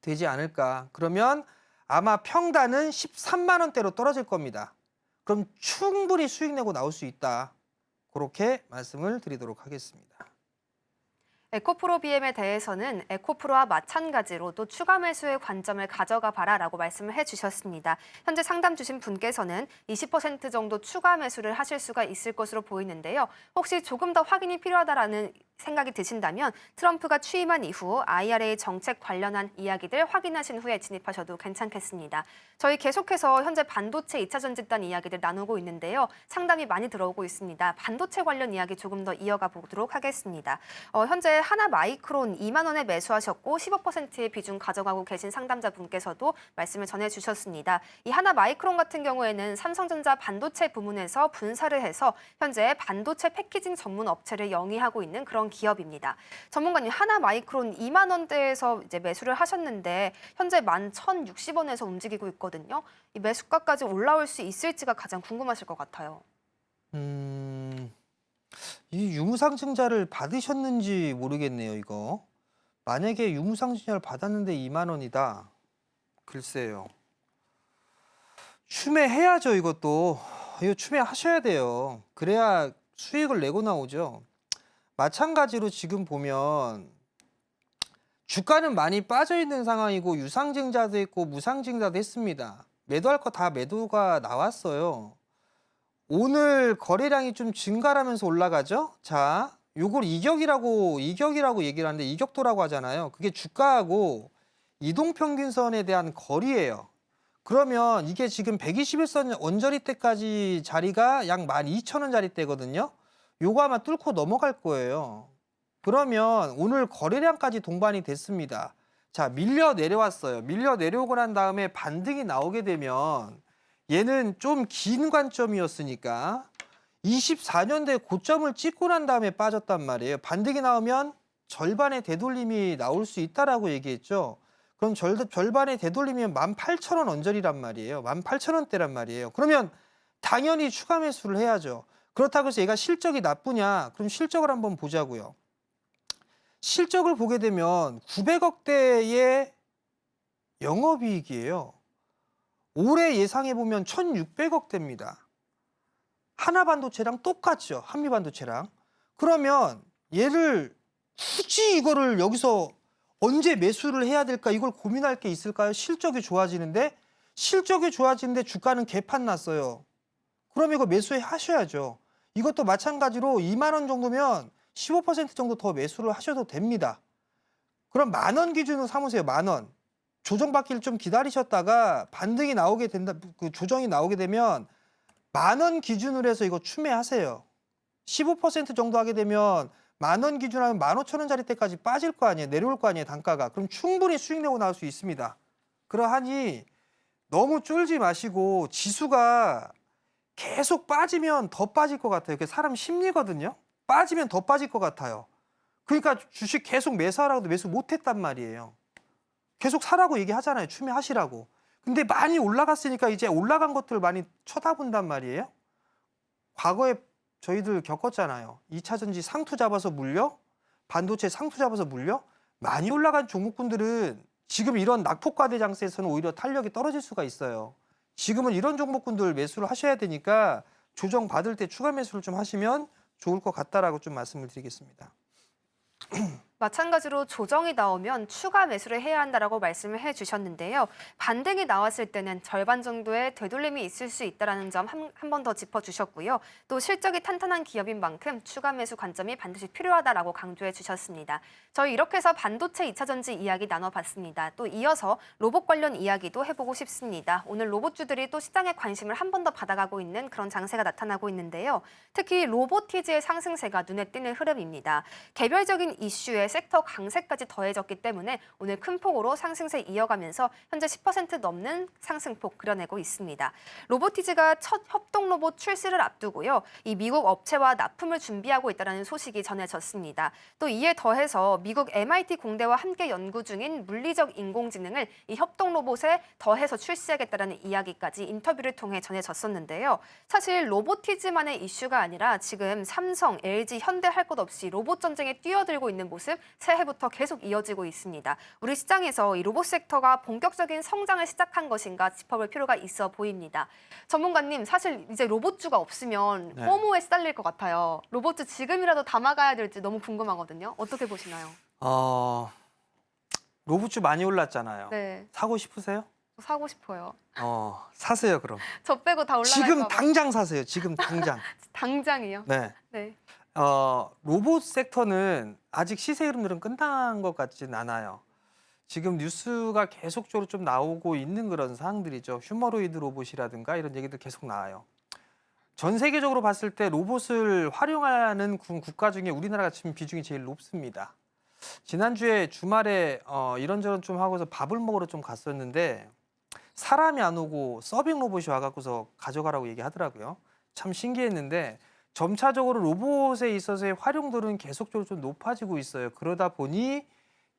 되지 않을까. 그러면 아마 평단은 13만 원대로 떨어질 겁니다. 그럼 충분히 수익 내고 나올 수 있다. 그렇게 말씀을 드리도록 하겠습니다. 에코프로 BM에 대해서는 에코프로와 마찬가지로 또 추가 매수의 관점을 가져가 봐라라고 말씀을 해주셨습니다. 현재 상담 주신 분께서는 20% 정도 추가 매수를 하실 수가 있을 것으로 보이는데요. 혹시 조금 더 확인이 필요하다라는 생각이 드신다면 트럼프가 취임한 이후 IRA 정책 관련한 이야기들 확인하신 후에 진입하셔도 괜찮겠습니다. 저희 계속해서 현재 반도체 2차 전지단 이야기들 나누고 있는데요. 상담이 많이 들어오고 있습니다. 반도체 관련 이야기 조금 더 이어가 보도록 하겠습니다. 현재 하나 마이크론 2만 원에 매수하셨고 15%의 비중 가져가고 계신 상담자분께서도 말씀을 전해주셨습니다. 이 하나 마이크론 같은 경우에는 삼성전자 반도체 부문에서 분사를 해서 현재 반도체 패키징 전문 업체를 영위하고 있는 그런 기업입니다. 전문가님, 하나 마이크론 2만 원대에서 이제 매수를 하셨는데 현재 11,060원에서 움직이고 있거든요. 이 매수가까지 올라올 수 있을지가 가장 궁금하실 것 같아요. 이 유무상증자를 받으셨는지 모르겠네요, 이거. 만약에 유무상증자를 받았는데 2만 원이다. 글쎄요. 추매해야죠, 이것도. 이거 추매하셔야 돼요. 그래야 수익을 내고 나오죠. 마찬가지로 지금 보면 주가는 많이 빠져 있는 상황이고 유상증자도 있고 무상증자도 했습니다. 매도할 거 다 매도가 나왔어요. 오늘 거래량이 좀 증가하면서 올라가죠. 자, 요걸 이격이라고 얘기를 하는데 이격도라고 하잖아요. 그게 주가하고 이동평균선에 대한 거리예요. 그러면 이게 지금 121선 원저리대까지 자리가 약 12,000원짜리대거든요. 요거 아마 뚫고 넘어갈 거예요. 그러면 오늘 거래량까지 동반이 됐습니다. 자, 밀려 내려왔어요. 밀려 내려오고 난 다음에 반등이 나오게 되면 얘는 좀 긴 관점이었으니까 24년대 고점을 찍고 난 다음에 빠졌단 말이에요. 반등이 나오면 절반의 되돌림이 나올 수 있다라고 얘기했죠. 그럼 절반의 되돌림이면 18,000원 언저리란 말이에요. 18,000원대란 말이에요. 그러면 당연히 추가 매수를 해야죠. 그렇다고 해서 얘가 실적이 나쁘냐? 그럼 실적을 한번 보자고요. 실적을 보게 되면 900억대의 영업이익이에요. 올해 예상해 보면 1,600억대입니다. 하나반도체랑 똑같죠. 한미반도체랑. 그러면 얘를 굳이 이거를 여기서 언제 매수를 해야 될까? 이걸 고민할 게 있을까요? 실적이 좋아지는데 주가는 개판 났어요. 그럼 이거 매수해 하셔야죠. 이것도 마찬가지로 2만 원 정도면 15% 정도 더 매수를 하셔도 됩니다. 그럼 10,000원 기준으로 삼으세요. 10,000원. 조정받기를 좀 기다리셨다가 반등이 나오게 된다, 그 조정이 나오게 되면 10,000원 기준으로 해서 이거 추매하세요. 15% 정도 하게 되면 10,000원 기준 하면 15,000원짜리 때까지 빠질 거 아니에요. 내려올 거 아니에요. 단가가. 그럼 충분히 수익 내고 나올 수 있습니다. 그러하니 너무 쫄지 마시고 지수가 계속 빠지면 더 빠질 것 같아요. 그게 사람 심리거든요. 빠지면 더 빠질 것 같아요. 그러니까 주식 계속 매수하라고도 매수 못했단 말이에요. 계속 사라고 얘기하잖아요. 추매하시라고. 근데 많이 올라갔으니까 이제 올라간 것들을 많이 쳐다본단 말이에요. 과거에 저희들 겪었잖아요. 2차 전지 상투 잡아서 물려? 반도체 상투 잡아서 물려? 많이 올라간 종목군들은 지금 이런 낙폭과대 장세에서는 오히려 탄력이 떨어질 수가 있어요. 지금은 이런 종목군들 매수를 하셔야 되니까 조정 받을 때 추가 매수를 좀 하시면 좋을 것 같다라고 좀 말씀을 드리겠습니다. 마찬가지로 조정이 나오면 추가 매수를 해야 한다라고 말씀을 해주셨는데요. 반등이 나왔을 때는 절반 정도의 되돌림이 있을 수 있다는 점 한 번 더 짚어주셨고요. 또 실적이 탄탄한 기업인 만큼 추가 매수 관점이 반드시 필요하다라고 강조해 주셨습니다. 저희 이렇게 해서 반도체 2차 전지 이야기 나눠봤습니다. 또 이어서 로봇 관련 이야기도 해보고 싶습니다. 오늘 로봇주들이 또 시장에 관심을 한 번 더 받아가고 있는 그런 장세가 나타나고 있는데요. 특히 로보티즈의 상승세가 눈에 띄는 흐름입니다. 개별적인 이슈에 섹터 강세까지 더해졌기 때문에 오늘 큰 폭으로 상승세 이어가면서 현재 10% 넘는 상승폭 그려내고 있습니다. 로보티즈가 첫 협동 로봇 출시를 앞두고요. 이 미국 업체와 납품을 준비하고 있다는 소식이 전해졌습니다. 또 이에 더해서 미국 MIT 공대와 함께 연구 중인 물리적 인공지능을 이 협동 로봇에 더해서 출시하겠다는 이야기까지 인터뷰를 통해 전해졌었는데요. 사실 로보티즈만의 이슈가 아니라 지금 삼성, LG, 현대 할 것 없이 로봇 전쟁에 뛰어들고 있는 모습 새해부터 계속 이어지고 있습니다. 우리 시장에서 이 로봇 섹터가 본격적인 성장을 시작한 것인가 짚어볼 필요가 있어 보입니다. 전문가님, 사실 이제 로봇주가 없으면 네. 포모에 시달릴 것 같아요. 로봇주 지금이라도 담아가야 될지 너무 궁금하거든요. 어떻게 보시나요? 로봇주 많이 올랐잖아요. 네, 사고 싶으세요? 사고 싶어요. 사세요 그럼. 저 빼고 다 올라갈까 지금 봐. 당장 사세요. 지금 당장. 당장이요? 네. 네. 로봇 섹터는 아직 시세 흐름들은 끝난 것 같진 않아요. 지금 뉴스가 계속적으로 좀 나오고 있는 그런 사항들이죠. 휴머노이드 로봇이라든가 이런 얘기도 계속 나와요. 전 세계적으로 봤을 때 로봇을 활용하는 국가 중에 우리나라가 지금 비중이 제일 높습니다. 지난주에 주말에 이런저런 좀 하고서 밥을 먹으러 좀 갔었는데 사람이 안 오고 서빙 로봇이 와갖고서 가져가라고 얘기하더라고요. 참 신기했는데 점차적으로 로봇에 있어서의 활용도는 계속적으로 좀 높아지고 있어요. 그러다 보니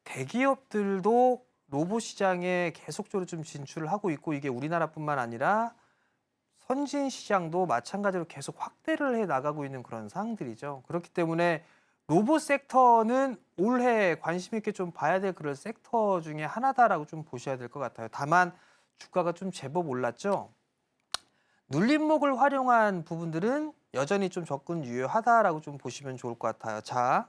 대기업들도 로봇 시장에 계속적으로 좀 진출을 하고 있고 이게 우리나라뿐만 아니라 선진 시장도 마찬가지로 계속 확대를 해 나가고 있는 그런 상황들이죠. 그렇기 때문에 로봇 섹터는 올해 관심 있게 좀 봐야 될 그런 섹터 중에 하나다라고 좀 보셔야 될 것 같아요. 다만 주가가 좀 제법 올랐죠. 눌림목을 활용한 부분들은 여전히 좀 접근 유효하다라고 좀 보시면 좋을 것 같아요. 자,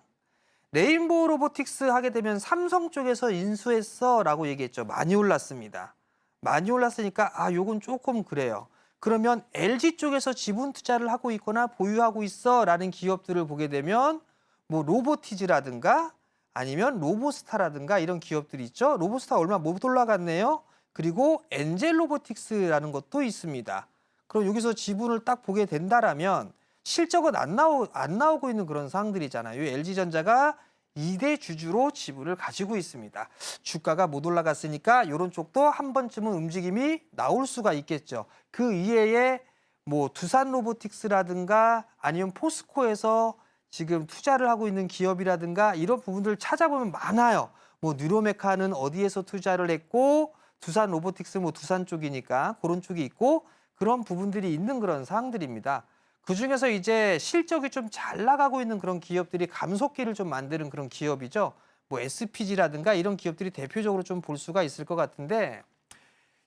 레인보우 로보틱스 하게 되면 삼성 쪽에서 인수했어라고 얘기했죠. 많이 올랐습니다. 많이 올랐으니까 요건 조금 그래요. 그러면 LG 쪽에서 지분 투자를 하고 있거나 보유하고 있어라는 기업들을 보게 되면 뭐 로보티즈라든가 아니면 로보스타라든가 이런 기업들이 있죠. 로보스타 얼마 못 올라갔네요. 그리고 엔젤 로보틱스라는 것도 있습니다. 그럼 여기서 지분을 딱 보게 된다라면 실적은 안 나오고 있는 그런 상황들이잖아요. LG전자가 2대 주주로 지분을 가지고 있습니다. 주가가 못 올라갔으니까 이런 쪽도 한 번쯤은 움직임이 나올 수가 있겠죠. 그 이외에 뭐 두산 로보틱스라든가 아니면 포스코에서 지금 투자를 하고 있는 기업이라든가 이런 부분들 찾아보면 많아요. 뭐 뉴로메카는 어디에서 투자를 했고 두산 로보틱스 뭐 두산 쪽이니까 그런 쪽이 있고 그런 부분들이 있는 그런 사항들입니다. 그중에서 이제 실적이 좀 잘 나가고 있는 그런 기업들이 감속기를 좀 만드는 그런 기업이죠. 뭐 SPG라든가 이런 기업들이 대표적으로 좀 볼 수가 있을 것 같은데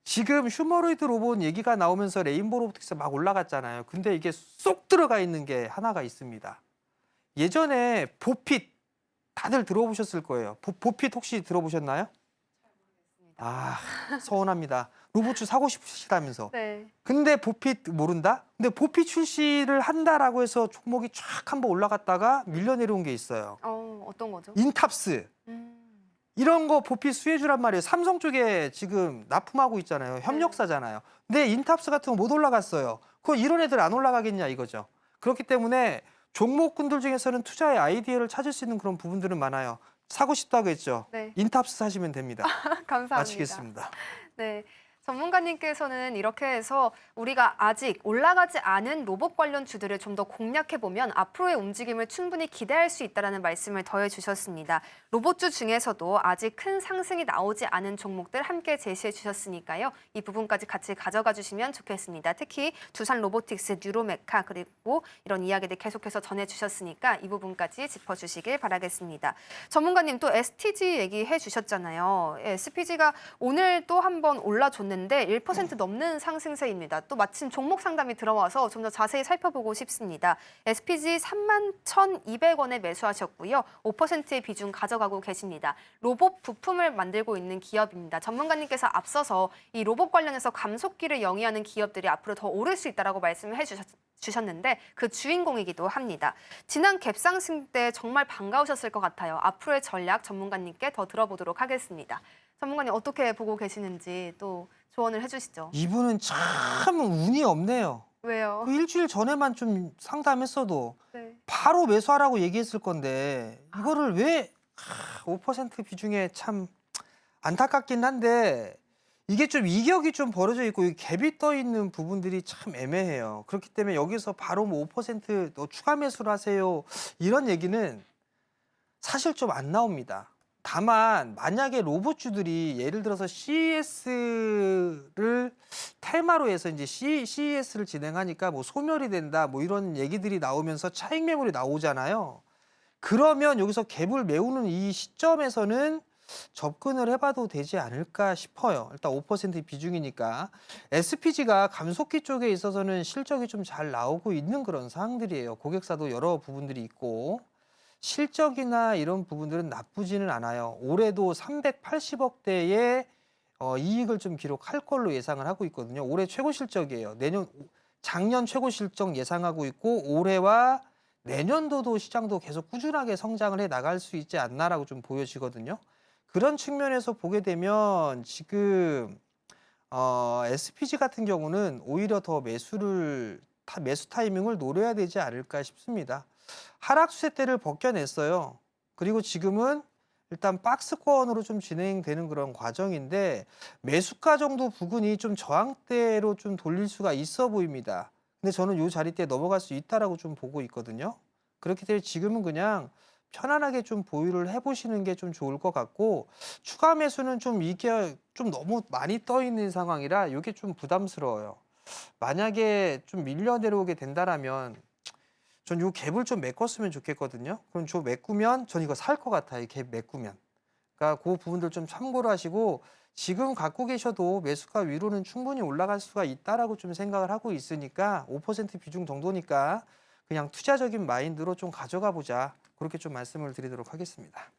지금 휴머노이드 로봇 얘기가 나오면서 레인보우 로보틱스 막 올라갔잖아요. 근데 이게 쏙 들어가 있는 게 하나가 있습니다. 예전에 보핏 다들 들어보셨을 거예요. 보핏 혹시 들어보셨나요? 서운합니다. 로봇주 사고 싶으시다면서. 네. 근데 보핏 모른다? 근데 보핏 출시를 한다라고 해서 종목이 쫙 한번 올라갔다가 밀려 내려온 게 있어요. 어떤 거죠? 인탑스. 이런 거 보핏 수혜주란 말이에요. 삼성 쪽에 지금 납품하고 있잖아요. 협력사잖아요. 근데 인탑스 같은 거 못 올라갔어요. 그럼 이런 애들 안 올라가겠냐 이거죠. 그렇기 때문에 종목군들 중에서는 투자의 아이디어를 찾을 수 있는 그런 부분들은 많아요. 사고 싶다고 했죠. 네. 인탑스 사시면 됩니다. 감사합니다. 마치겠습니다. 네. 전문가님께서는 이렇게 해서 우리가 아직 올라가지 않은 로봇 관련 주들을 좀 더 공략해보면 앞으로의 움직임을 충분히 기대할 수 있다는 말씀을 더해주셨습니다. 로봇주 중에서도 아직 큰 상승이 나오지 않은 종목들 함께 제시해 주셨으니까요. 이 부분까지 같이 가져가 주시면 좋겠습니다. 특히 두산 로보틱스, 뉴로메카 그리고 이런 이야기들 계속해서 전해주셨으니까 이 부분까지 짚어주시길 바라겠습니다. 전문가님 또 STG 얘기해 주셨잖아요. SPG가 오늘 또 한 번 올라줬는데 1% 넘는 상승세입니다. 또 마침 종목 상담이 들어와서 좀 더 자세히 살펴보고 싶습니다. SPG 31,200원에 매수하셨고요. 5%의 비중 가져가고 계십니다. 로봇 부품을 만들고 있는 기업입니다. 전문가님께서 앞서서 이 로봇 관련해서 감속기를 영위하는 기업들이 앞으로 더 오를 수 있다고 말씀을 해주셨는데 그 주인공이기도 합니다. 지난 갭상승 때 정말 반가우셨을 것 같아요. 앞으로의 전략 전문가님께 더 들어보도록 하겠습니다. 전문가님 어떻게 보고 계시는지 또 조언을 해주시죠. 이분은 참 운이 없네요. 왜요? 그 일주일 전에만 좀 상담했어도 네. 바로 매수하라고 얘기했을 건데 이거를 왜 5% 비중에 참 안타깝긴 한데 이게 좀 이격이 좀 벌어져 있고 이 갭이 떠 있는 부분들이 참 애매해요. 그렇기 때문에 여기서 바로 뭐 5% 추가 매수를 하세요 이런 얘기는 사실 좀 안 나옵니다. 다만 만약에 로봇주들이 예를 들어서 CES를 테마로 해서 이제 CES를 진행하니까 뭐 소멸이 된다 뭐 이런 얘기들이 나오면서 차익 매물이 나오잖아요. 그러면 여기서 갭을 메우는 이 시점에서는 접근을 해봐도 되지 않을까 싶어요. 일단 5% 비중이니까. SPG가 감속기 쪽에 있어서는 실적이 좀 잘 나오고 있는 그런 상황들이에요. 고객사도 여러 부분들이 있고 실적이나 이런 부분들은 나쁘지는 않아요. 올해도 380억대의 이익을 좀 기록할 걸로 예상을 하고 있거든요. 올해 최고 실적이에요. 작년 최고 실적 예상하고 있고 올해와 내년도도 시장도 계속 꾸준하게 성장을 해 나갈 수 있지 않나라고 좀 보여지거든요. 그런 측면에서 보게 되면 지금 SPG 같은 경우는 오히려 더 매수 타이밍을 노려야 되지 않을까 싶습니다. 하락 추세대를 벗겨냈어요. 그리고 지금은 일단 박스권으로 좀 진행되는 그런 과정인데 매수가 정도 부근이 좀 저항대로 좀 돌릴 수가 있어 보입니다. 근데 저는 이 자리대 넘어갈 수 있다라고 좀 보고 있거든요. 그렇기 때문에 지금은 그냥 편안하게 좀 보유를 해보시는 게 좀 좋을 것 같고 추가 매수는 좀 이게 좀 너무 많이 떠 있는 상황이라 이게 좀 부담스러워요. 만약에 좀 밀려 내려오게 된다라면 전 요 갭을 좀 메꿨으면 좋겠거든요. 그럼 저 메꾸면 전 이거 살 것 같아요. 갭 메꾸면. 그러니까 그 부분들 좀 참고를 하시고 지금 갖고 계셔도 매수가 위로는 충분히 올라갈 수가 있다라고 좀 생각을 하고 있으니까 5% 비중 정도니까 그냥 투자적인 마인드로 좀 가져가 보자. 그렇게 좀 말씀을 드리도록 하겠습니다.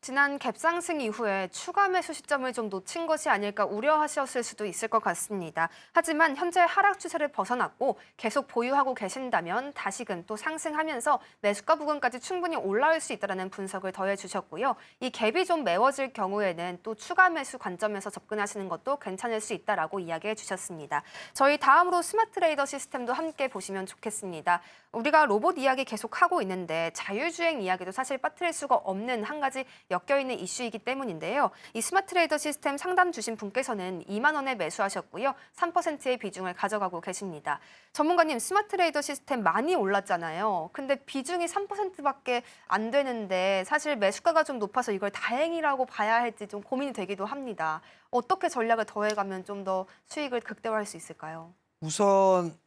지난 갭상승 이후에 추가 매수 시점을 좀 놓친 것이 아닐까 우려하셨을 수도 있을 것 같습니다. 하지만 현재 하락 추세를 벗어났고 계속 보유하고 계신다면 다시금 또 상승하면서 매수가 부근까지 충분히 올라올 수 있다는 분석을 더해주셨고요. 이 갭이 좀 메워질 경우에는 또 추가 매수 관점에서 접근하시는 것도 괜찮을 수 있다라고 이야기해 주셨습니다. 저희 다음으로 스마트 레이더 시스템도 함께 보시면 좋겠습니다. 우리가 로봇 이야기 계속 하고 있는데 자율주행 이야기도 사실 빠뜨릴 수가 없는 한 가지 엮여있는 이슈이기 때문인데요. 이 스마트 레이더 시스템 상담 주신 분께서는 2만 원에 매수하셨고요. 3%의 비중을 가져가고 계십니다. 전문가님, 스마트 레이더 시스템 많이 올랐잖아요. 근데 비중이 3%밖에 안 되는데 사실 매수가가 좀 높아서 이걸 다행이라고 봐야 할지 좀 고민이 되기도 합니다. 어떻게 전략을 더해가면 좀 더 수익을 극대화할 수 있을까요? 우선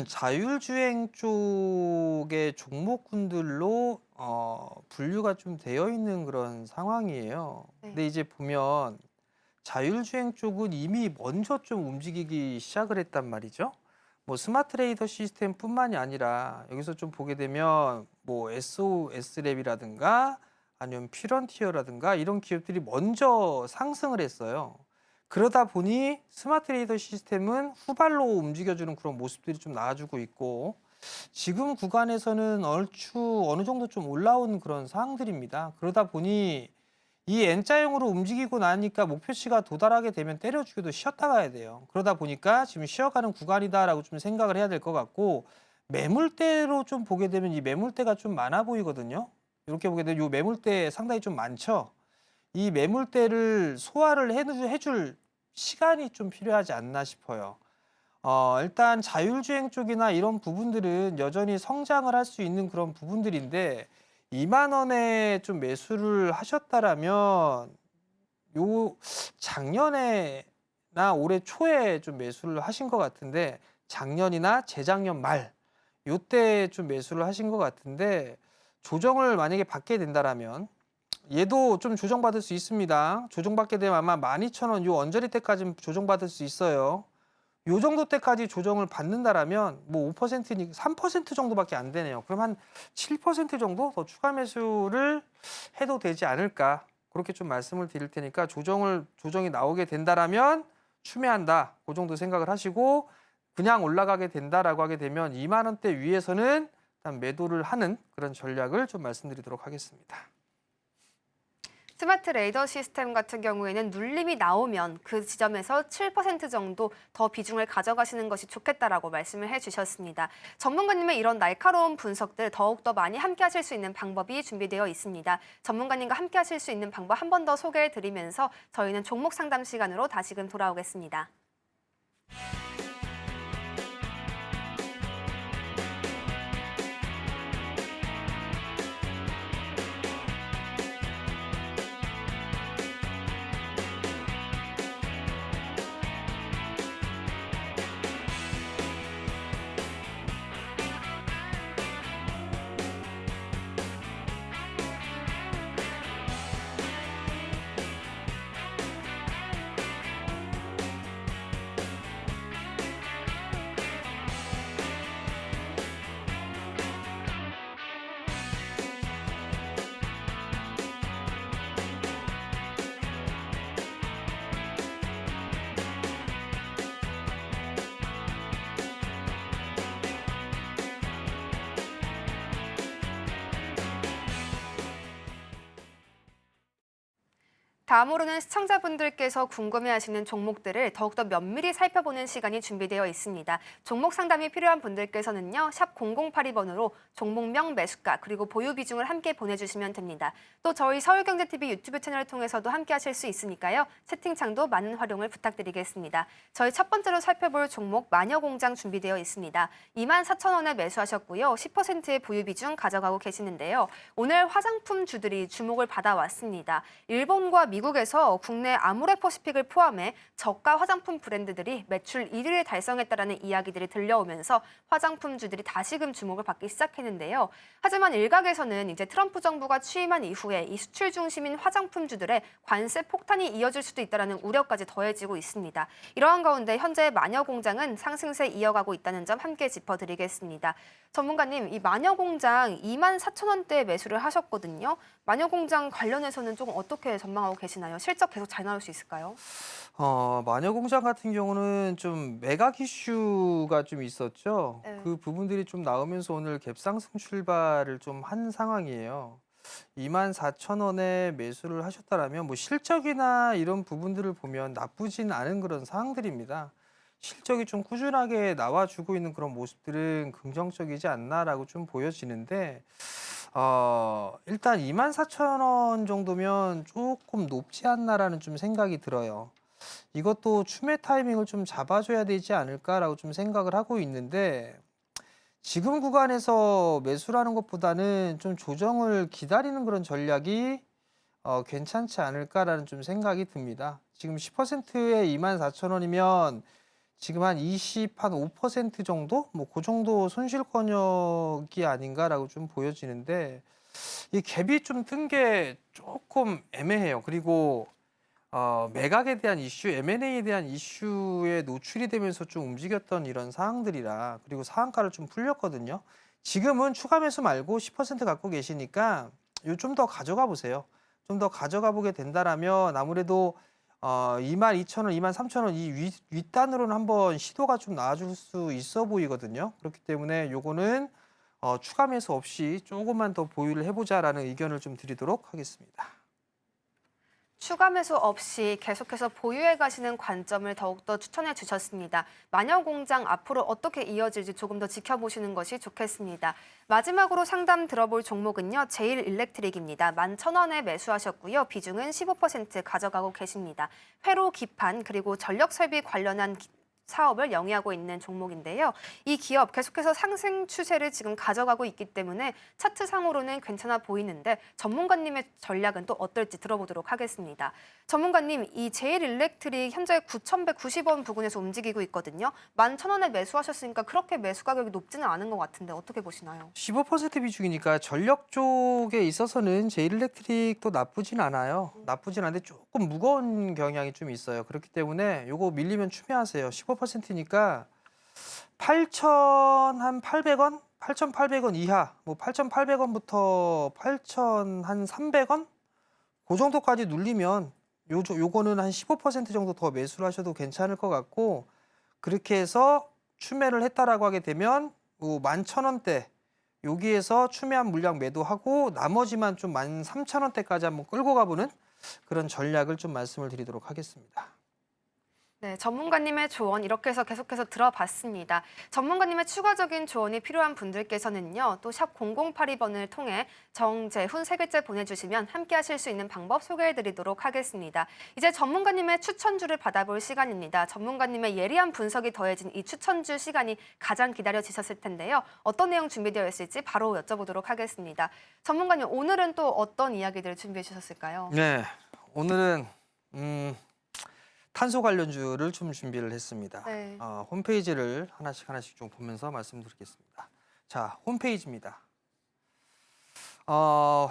자율주행 쪽의 종목군들로 분류가 좀 되어 있는 그런 상황이에요. 네. 근데 이제 보면 자율주행 쪽은 이미 먼저 좀 움직이기 시작을 했단 말이죠. 뭐 스마트 레이더 시스템뿐만이 아니라 여기서 좀 보게 되면 뭐 SOS랩이라든가 아니면 피런티어라든가 이런 기업들이 먼저 상승을 했어요. 그러다 보니 스마트 레이더 시스템은 후발로 움직여주는 그런 모습들이 좀 나와주고 있고 지금 구간에서는 얼추 어느 정도 좀 올라온 그런 상황들입니다. 그러다 보니 이 N자형으로 움직이고 나니까 목표치가 도달하게 되면 때려주기도 쉬었다 가야 돼요. 그러다 보니까 지금 쉬어가는 구간이다라고 좀 생각을 해야 될 것 같고 매물대로 좀 보게 되면 이 매물대가 좀 많아 보이거든요. 이렇게 보게 되면 이 매물대 상당히 좀 많죠. 이 매물대를 소화를 해줄 시간이 좀 필요하지 않나 싶어요. 일단 자율주행 쪽이나 이런 부분들은 여전히 성장을 할 수 있는 그런 부분들인데 2만 원에 좀 매수를 하셨다라면 요 작년에나 올해 초에 좀 매수를 하신 것 같은데 작년이나 재작년 말 요때 좀 매수를 하신 것 같은데 조정을 만약에 받게 된다라면 얘도 좀 조정받을 수 있습니다. 조정받게 되면 아마 12,000원 요 언저리 때까지 조정받을 수 있어요. 요 정도 때까지 조정을 받는다라면 뭐 5%니 3% 정도밖에 안 되네요. 그럼 한 7% 정도 더 추가 매수를 해도 되지 않을까? 그렇게 좀 말씀을 드릴 테니까 조정이 나오게 된다라면 추매한다. 그 정도 생각을 하시고 그냥 올라가게 된다라고 하게 되면 2만 원대 위에서는 일단 매도를 하는 그런 전략을 좀 말씀드리도록 하겠습니다. 스마트 레이더 시스템 같은 경우에는 눌림이 나오면 그 지점에서 7% 정도 더 비중을 가져가시는 것이 좋겠다라고 말씀을 해주셨습니다. 전문가님의 이런 날카로운 분석들 더욱더 많이 함께 하실 수 있는 방법이 준비되어 있습니다. 전문가님과 함께 하실 수 있는 방법 한 번 더 소개해 드리면서 저희는 종목 상담 시간으로 다시금 돌아오겠습니다. 다음으로는 시청자분들께서 궁금해하시는 종목들을 더욱더 면밀히 살펴보는 시간이 준비되어 있습니다. 종목 상담이 필요한 분들께서는요. 샵 0082번으로 종목명, 매수가, 그리고 보유 비중을 함께 보내주시면 됩니다. 또 저희 서울경제TV 유튜브 채널을 통해서도 함께 하실 수 있으니까요. 채팅창도 많은 활용을 부탁드리겠습니다. 저희 첫 번째로 살펴볼 종목 마녀공장 준비되어 있습니다. 24,000원에 매수하셨고요. 10%의 보유 비중 가져가고 계시는데요. 오늘 화장품 주들이 주목을 받아왔습니다. 일본과 미국에서 국내 아모레퍼시픽을 포함해 저가 화장품 브랜드들이 매출 1위를 달성했다라는 이야기들이 들려오면서 화장품주들이 다시금 주목을 받기 시작했는데요. 하지만 일각에서는 이제 트럼프 정부가 취임한 이후에 이 수출 중심인 화장품주들의 관세 폭탄이 이어질 수도 있다는 우려까지 더해지고 있습니다. 이러한 가운데 현재 마녀공장은 상승세 이어가고 있다는 점 함께 짚어드리겠습니다. 전문가님, 이 마녀공장 24,000원대에 매수를 하셨거든요. 마녀공장 관련해서는 조금 어떻게 전망하고 계시나요? 실적 계속 잘 나올 수 있을까요? 마녀공장 같은 경우는 좀 매각 이슈가 좀 있었죠. 네. 그 부분들이 좀 나오면서 오늘 갭상승 출발을 좀 한 상황이에요. 24,000원에 매수를 하셨다라면 뭐 실적이나 이런 부분들을 보면 나쁘진 않은 그런 상황들입니다. 실적이 좀 꾸준하게 나와주고 있는 그런 모습들은 긍정적이지 않나라고 좀 보여지는데 일단 24,000원 정도면 조금 높지 않나라는 좀 생각이 들어요. 이것도 추매 타이밍을 좀 잡아줘야 되지 않을까라고 좀 생각을 하고 있는데 지금 구간에서 매수라는 것보다는 좀 조정을 기다리는 그런 전략이 괜찮지 않을까라는 좀 생각이 듭니다. 지금 10%에 24,000원이면 지금 한 5% 정도? 뭐 그 정도 손실권역이 아닌가라고 좀 보여지는데 이 갭이 좀 뜬 게 조금 애매해요. 그리고 매각에 대한 이슈, M&A에 대한 이슈에 노출이 되면서 좀 움직였던 이런 상황들이라 그리고 상한가를 좀 풀렸거든요. 지금은 추가 매수 말고 10% 갖고 계시니까 요 좀 더 가져가 보세요. 좀 더 가져가 보게 된다라면 아무래도 22,000원, 23,000원 이 윗단으로는 한번 시도가 좀 나와줄 수 있어 보이거든요. 그렇기 때문에 요거는 추가 매수 없이 조금만 더 보유를 해보자라는 의견을 좀 드리도록 하겠습니다. 추가 매수 없이 계속해서 보유해 가시는 관점을 더욱더 추천해 주셨습니다. 마녀공장 앞으로 어떻게 이어질지 조금 더 지켜보시는 것이 좋겠습니다. 마지막으로 상담 들어볼 종목은요. 제일일렉트릭입니다. 11,000원에 매수하셨고요. 비중은 15% 가져가고 계십니다. 회로 기판 그리고 전력 설비 관련한 사업을 영위하고 있는 종목인데요. 이 기업 계속해서 상승 추세를 지금 가져가고 있기 때문에 차트상으로는 괜찮아 보이는데 전문가님의 전략은 또 어떨지 들어보도록 하겠습니다. 전문가님, 이 제일일렉트릭 현재 9,190원 부근에서 움직이고 있거든요. 11,000원에 매수하셨으니까 그렇게 매수 가격이 높지는 않은 것 같은데 어떻게 보시나요? 15% 비중이니까 전력 쪽에 있어서는 제일일렉트릭도 나쁘진 않아요. 나쁘진 않은데 조금 무거운 경향이 좀 있어요. 그렇기 때문에 요거 밀리면 추매하세요. 15%니까 8,800원? 8,800원 이하, 뭐 8,800원부터 8,300원? 그 정도까지 눌리면 요거는 한 15% 정도 더 매수를 하셔도 괜찮을 것 같고 그렇게 해서 추매를 했다라고 하게 되면 11,000원대 여기에서 추매한 물량 매도하고 나머지만 좀 13,000원대까지 한번 끌고 가보는 그런 전략을 좀 말씀을 드리도록 하겠습니다. 네, 전문가님의 조언 이렇게 해서 계속해서 들어봤습니다. 전문가님의 추가적인 조언이 필요한 분들께서는요. 또 샵 0082번을 통해 정재훈 세 글자 보내주시면 함께 하실 수 있는 방법 소개해드리도록 하겠습니다. 이제 전문가님의 추천주를 받아볼 시간입니다. 전문가님의 예리한 분석이 더해진 이 추천주 시간이 가장 기다려지셨을 텐데요. 어떤 내용 준비되어 있을지 바로 여쭤보도록 하겠습니다. 전문가님, 오늘은 또 어떤 이야기들을 준비해 주셨을까요? 네, 오늘은 탄소 관련주를 좀 준비를 했습니다. 네. 홈페이지를 하나씩 좀 보면서 말씀드리겠습니다. 자, 홈페이지입니다.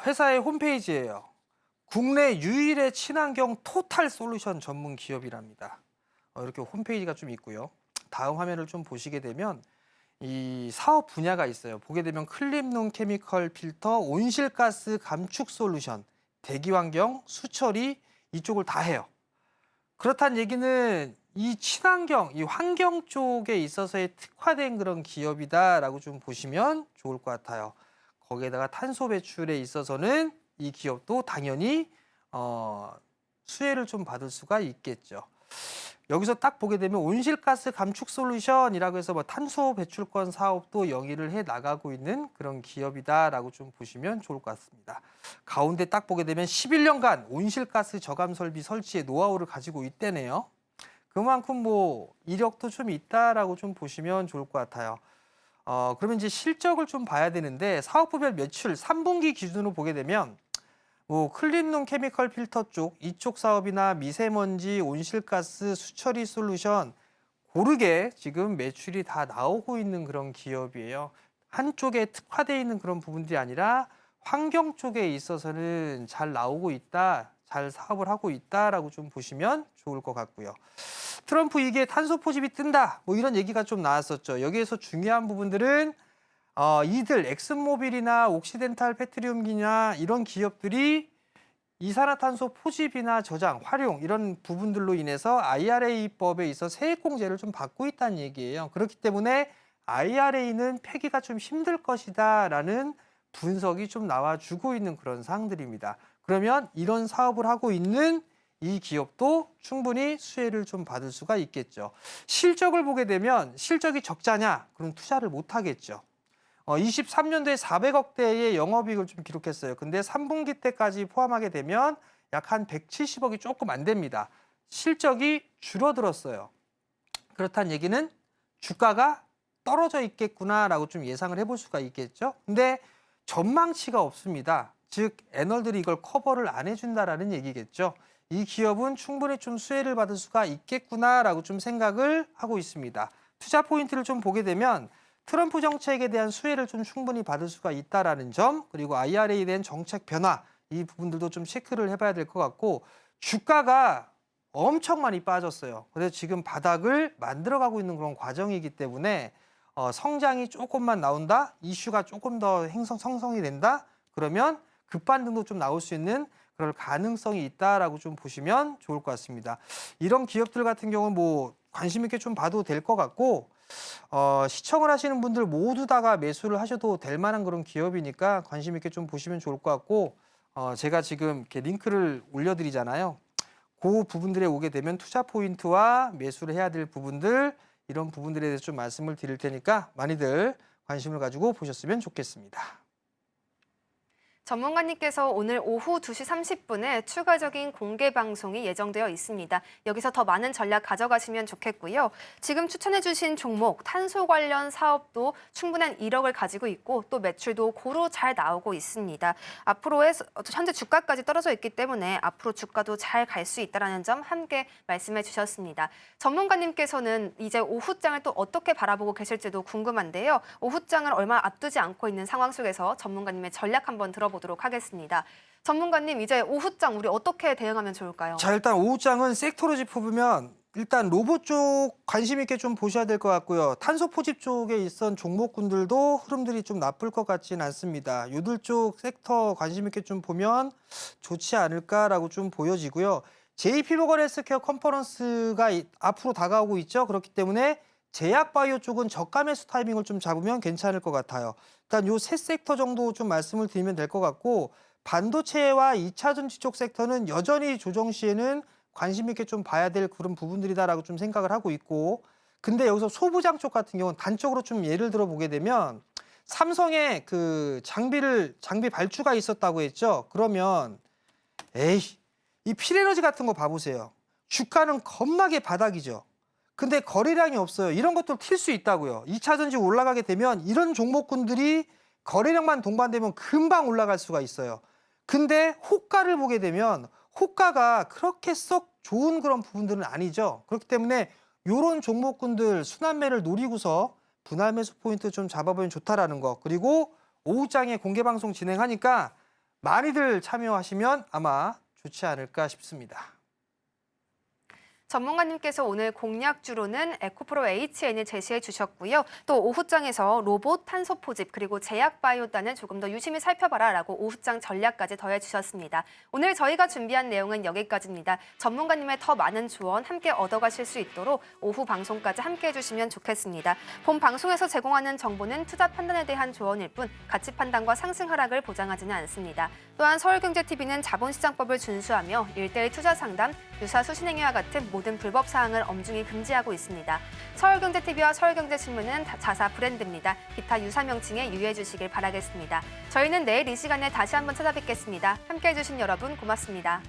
회사의 홈페이지예요. 국내 유일의 친환경 토탈 솔루션 전문 기업이랍니다. 이렇게 홈페이지가 좀 있고요. 다음 화면을 좀 보시게 되면 이 사업 분야가 있어요. 보게 되면 클린룸 케미컬 필터, 온실가스 감축 솔루션, 대기환경, 수처리 이쪽을 다 해요. 그렇다는 얘기는 이 친환경, 이 환경 쪽에 있어서의 특화된 그런 기업이다라고 좀 보시면 좋을 것 같아요. 거기에다가 탄소 배출에 있어서는 이 기업도 당연히 수혜를 좀 받을 수가 있겠죠. 여기서 딱 보게 되면 온실가스 감축 솔루션이라고 해서 뭐 탄소 배출권 사업도 영위를 해 나가고 있는 그런 기업이다라고 좀 보시면 좋을 것 같습니다. 가운데 딱 보게 되면 11년간 온실가스 저감 설비 설치의 노하우를 가지고 있대네요. 그만큼 뭐 이력도 좀 있다라고 좀 보시면 좋을 것 같아요. 그러면 이제 실적을 좀 봐야 되는데 사업부별 매출 3분기 기준으로 보게 되면 뭐 클린룸 케미컬 필터 쪽 이쪽 사업이나 미세먼지, 온실가스, 수처리 솔루션 고르게 지금 매출이 다 나오고 있는 그런 기업이에요. 한쪽에 특화되어 있는 그런 부분들이 아니라 환경 쪽에 있어서는 잘 나오고 있다, 잘 사업을 하고 있다라고 좀 보시면 좋을 것 같고요. 트럼프 이게 탄소 포집이 뜬다, 뭐 이런 얘기가 좀 나왔었죠. 여기에서 중요한 부분들은 이들 엑슨모빌이나 옥시덴탈 페트리움기나 이런 기업들이 이산화탄소 포집이나 저장, 활용 이런 부분들로 인해서 IRA법에 있어 세액공제를 좀 받고 있다는 얘기예요. 그렇기 때문에 IRA는 폐기가 좀 힘들 것이다라는 분석이 좀 나와주고 있는 그런 사항들입니다. 그러면 이런 사업을 하고 있는 이 기업도 충분히 수혜를 좀 받을 수가 있겠죠. 실적을 보게 되면 실적이 적자냐? 그럼 투자를 못 하겠죠. 23년도에 400억대의 영업이익을 좀 기록했어요. 근데 3분기 때까지 포함하게 되면 약 한 170억이 조금 안 됩니다. 실적이 줄어들었어요. 그렇다는 얘기는 주가가 떨어져 있겠구나라고 좀 예상을 해볼 수가 있겠죠. 근데 전망치가 없습니다. 즉 애널들이 이걸 커버를 안 해준다라는 얘기겠죠. 이 기업은 충분히 좀 수혜를 받을 수가 있겠구나라고 좀 생각을 하고 있습니다. 투자 포인트를 좀 보게 되면 트럼프 정책에 대한 수혜를 좀 충분히 받을 수가 있다라는 점, 그리고 IRA에 대한 정책 변화, 이 부분들도 좀 체크를 해봐야 될 것 같고, 주가가 엄청 많이 빠졌어요. 그래서 지금 바닥을 만들어가고 있는 그런 과정이기 때문에 성장이 조금만 나온다, 이슈가 조금 더 성성이 된다, 그러면 급반등도 좀 나올 수 있는 그럴 가능성이 있다라고 좀 보시면 좋을 것 같습니다. 이런 기업들 같은 경우는 뭐 관심 있게 좀 봐도 될 것 같고, 시청을 하시는 분들 모두 다가 매수를 하셔도 될 만한 그런 기업이니까 관심 있게 좀 보시면 좋을 것 같고, 제가 지금 이렇게 링크를 올려드리잖아요. 그 부분들에 오게 되면 투자 포인트와 매수를 해야 될 부분들, 이런 부분들에 대해서 좀 말씀을 드릴 테니까 많이들 관심을 가지고 보셨으면 좋겠습니다. 전문가님께서 오늘 오후 2시 30분에 추가적인 공개 방송이 예정되어 있습니다. 여기서 더 많은 전략 가져가시면 좋겠고요. 지금 추천해주신 종목, 탄소 관련 사업도 충분한 이력을 가지고 있고 또 매출도 고루 잘 나오고 있습니다. 앞으로의 현재 주가까지 떨어져 있기 때문에 앞으로 주가도 잘 갈 수 있다는 점 함께 말씀해 주셨습니다. 전문가님께서는 이제 오후장을 또 어떻게 바라보고 계실지도 궁금한데요. 오후장을 얼마 앞두지 않고 있는 상황 속에서 전문가님의 전략 한번 들어보도록 하겠습니다. 전문가님, 이제 오후장 우리 어떻게 대응하면 좋을까요? 자, 일단 오후장은 섹터로 짚어보면 일단 로봇 쪽 관심 있게 좀 보셔야 될 것 같고요. 탄소 포집 쪽에 있던 종목군들도 흐름들이 좀 나쁠 것 같지는 않습니다. 요들 쪽 섹터 관심 있게 좀 보면 좋지 않을까라고 좀 보여지고요. JP모건 헬스케어 컨퍼런스가 앞으로 다가오고 있죠. 그렇기 때문에 제약바이오 쪽은 저가 매수 타이밍을 좀 잡으면 괜찮을 것 같아요. 일단 요 세 섹터 정도 좀 말씀을 드리면 될 것 같고, 반도체와 2차 전지 쪽 섹터는 여전히 조정 시에는 관심 있게 좀 봐야 될 그런 부분들이다라고 좀 생각을 하고 있고, 근데 여기서 소부장 쪽 같은 경우는 단적으로 좀 예를 들어 보게 되면 삼성의 그 장비 발주가 있었다고 했죠. 그러면 이 필에너지 같은 거 봐보세요. 주가는 겁나게 바닥이죠. 근데 거래량이 없어요. 이런 것도 튈 수 있다고요. 2차 전지 올라가게 되면 이런 종목군들이 거래량만 동반되면 금방 올라갈 수가 있어요. 근데 호가를 보게 되면 호가가 그렇게 썩 좋은 그런 부분들은 아니죠. 그렇기 때문에 이런 종목군들 순환매를 노리고서 분할 매수 포인트 좀 잡아보면 좋다라는 거. 그리고 오후장에 공개 방송 진행하니까 많이들 참여하시면 아마 좋지 않을까 싶습니다. 전문가님께서 오늘 공약주로는 에코프로 HN을 제시해 주셨고요. 또 오후장에서 로봇, 탄소 포집, 그리고 제약 바이오단을 조금 더 유심히 살펴봐라라고 오후장 전략까지 더해 주셨습니다. 오늘 저희가 준비한 내용은 여기까지입니다. 전문가님의 더 많은 조언 함께 얻어가실 수 있도록 오후 방송까지 함께 해주시면 좋겠습니다. 본 방송에서 제공하는 정보는 투자 판단에 대한 조언일 뿐 가치 판단과 상승 하락을 보장하지는 않습니다. 또한 서울경제TV는 자본시장법을 준수하며 1:1 투자 상담, 유사 수신행위와 같은 모든 불법 사항을 엄중히 금지하고 있습니다. 서울경제TV와 서울경제신문은 자사 브랜드입니다. 기타 유사 명칭에 유의해 주시길 바라겠습니다. 저희는 내일 이 시간에 다시 한번 찾아뵙겠습니다. 함께해 주신 여러분 고맙습니다.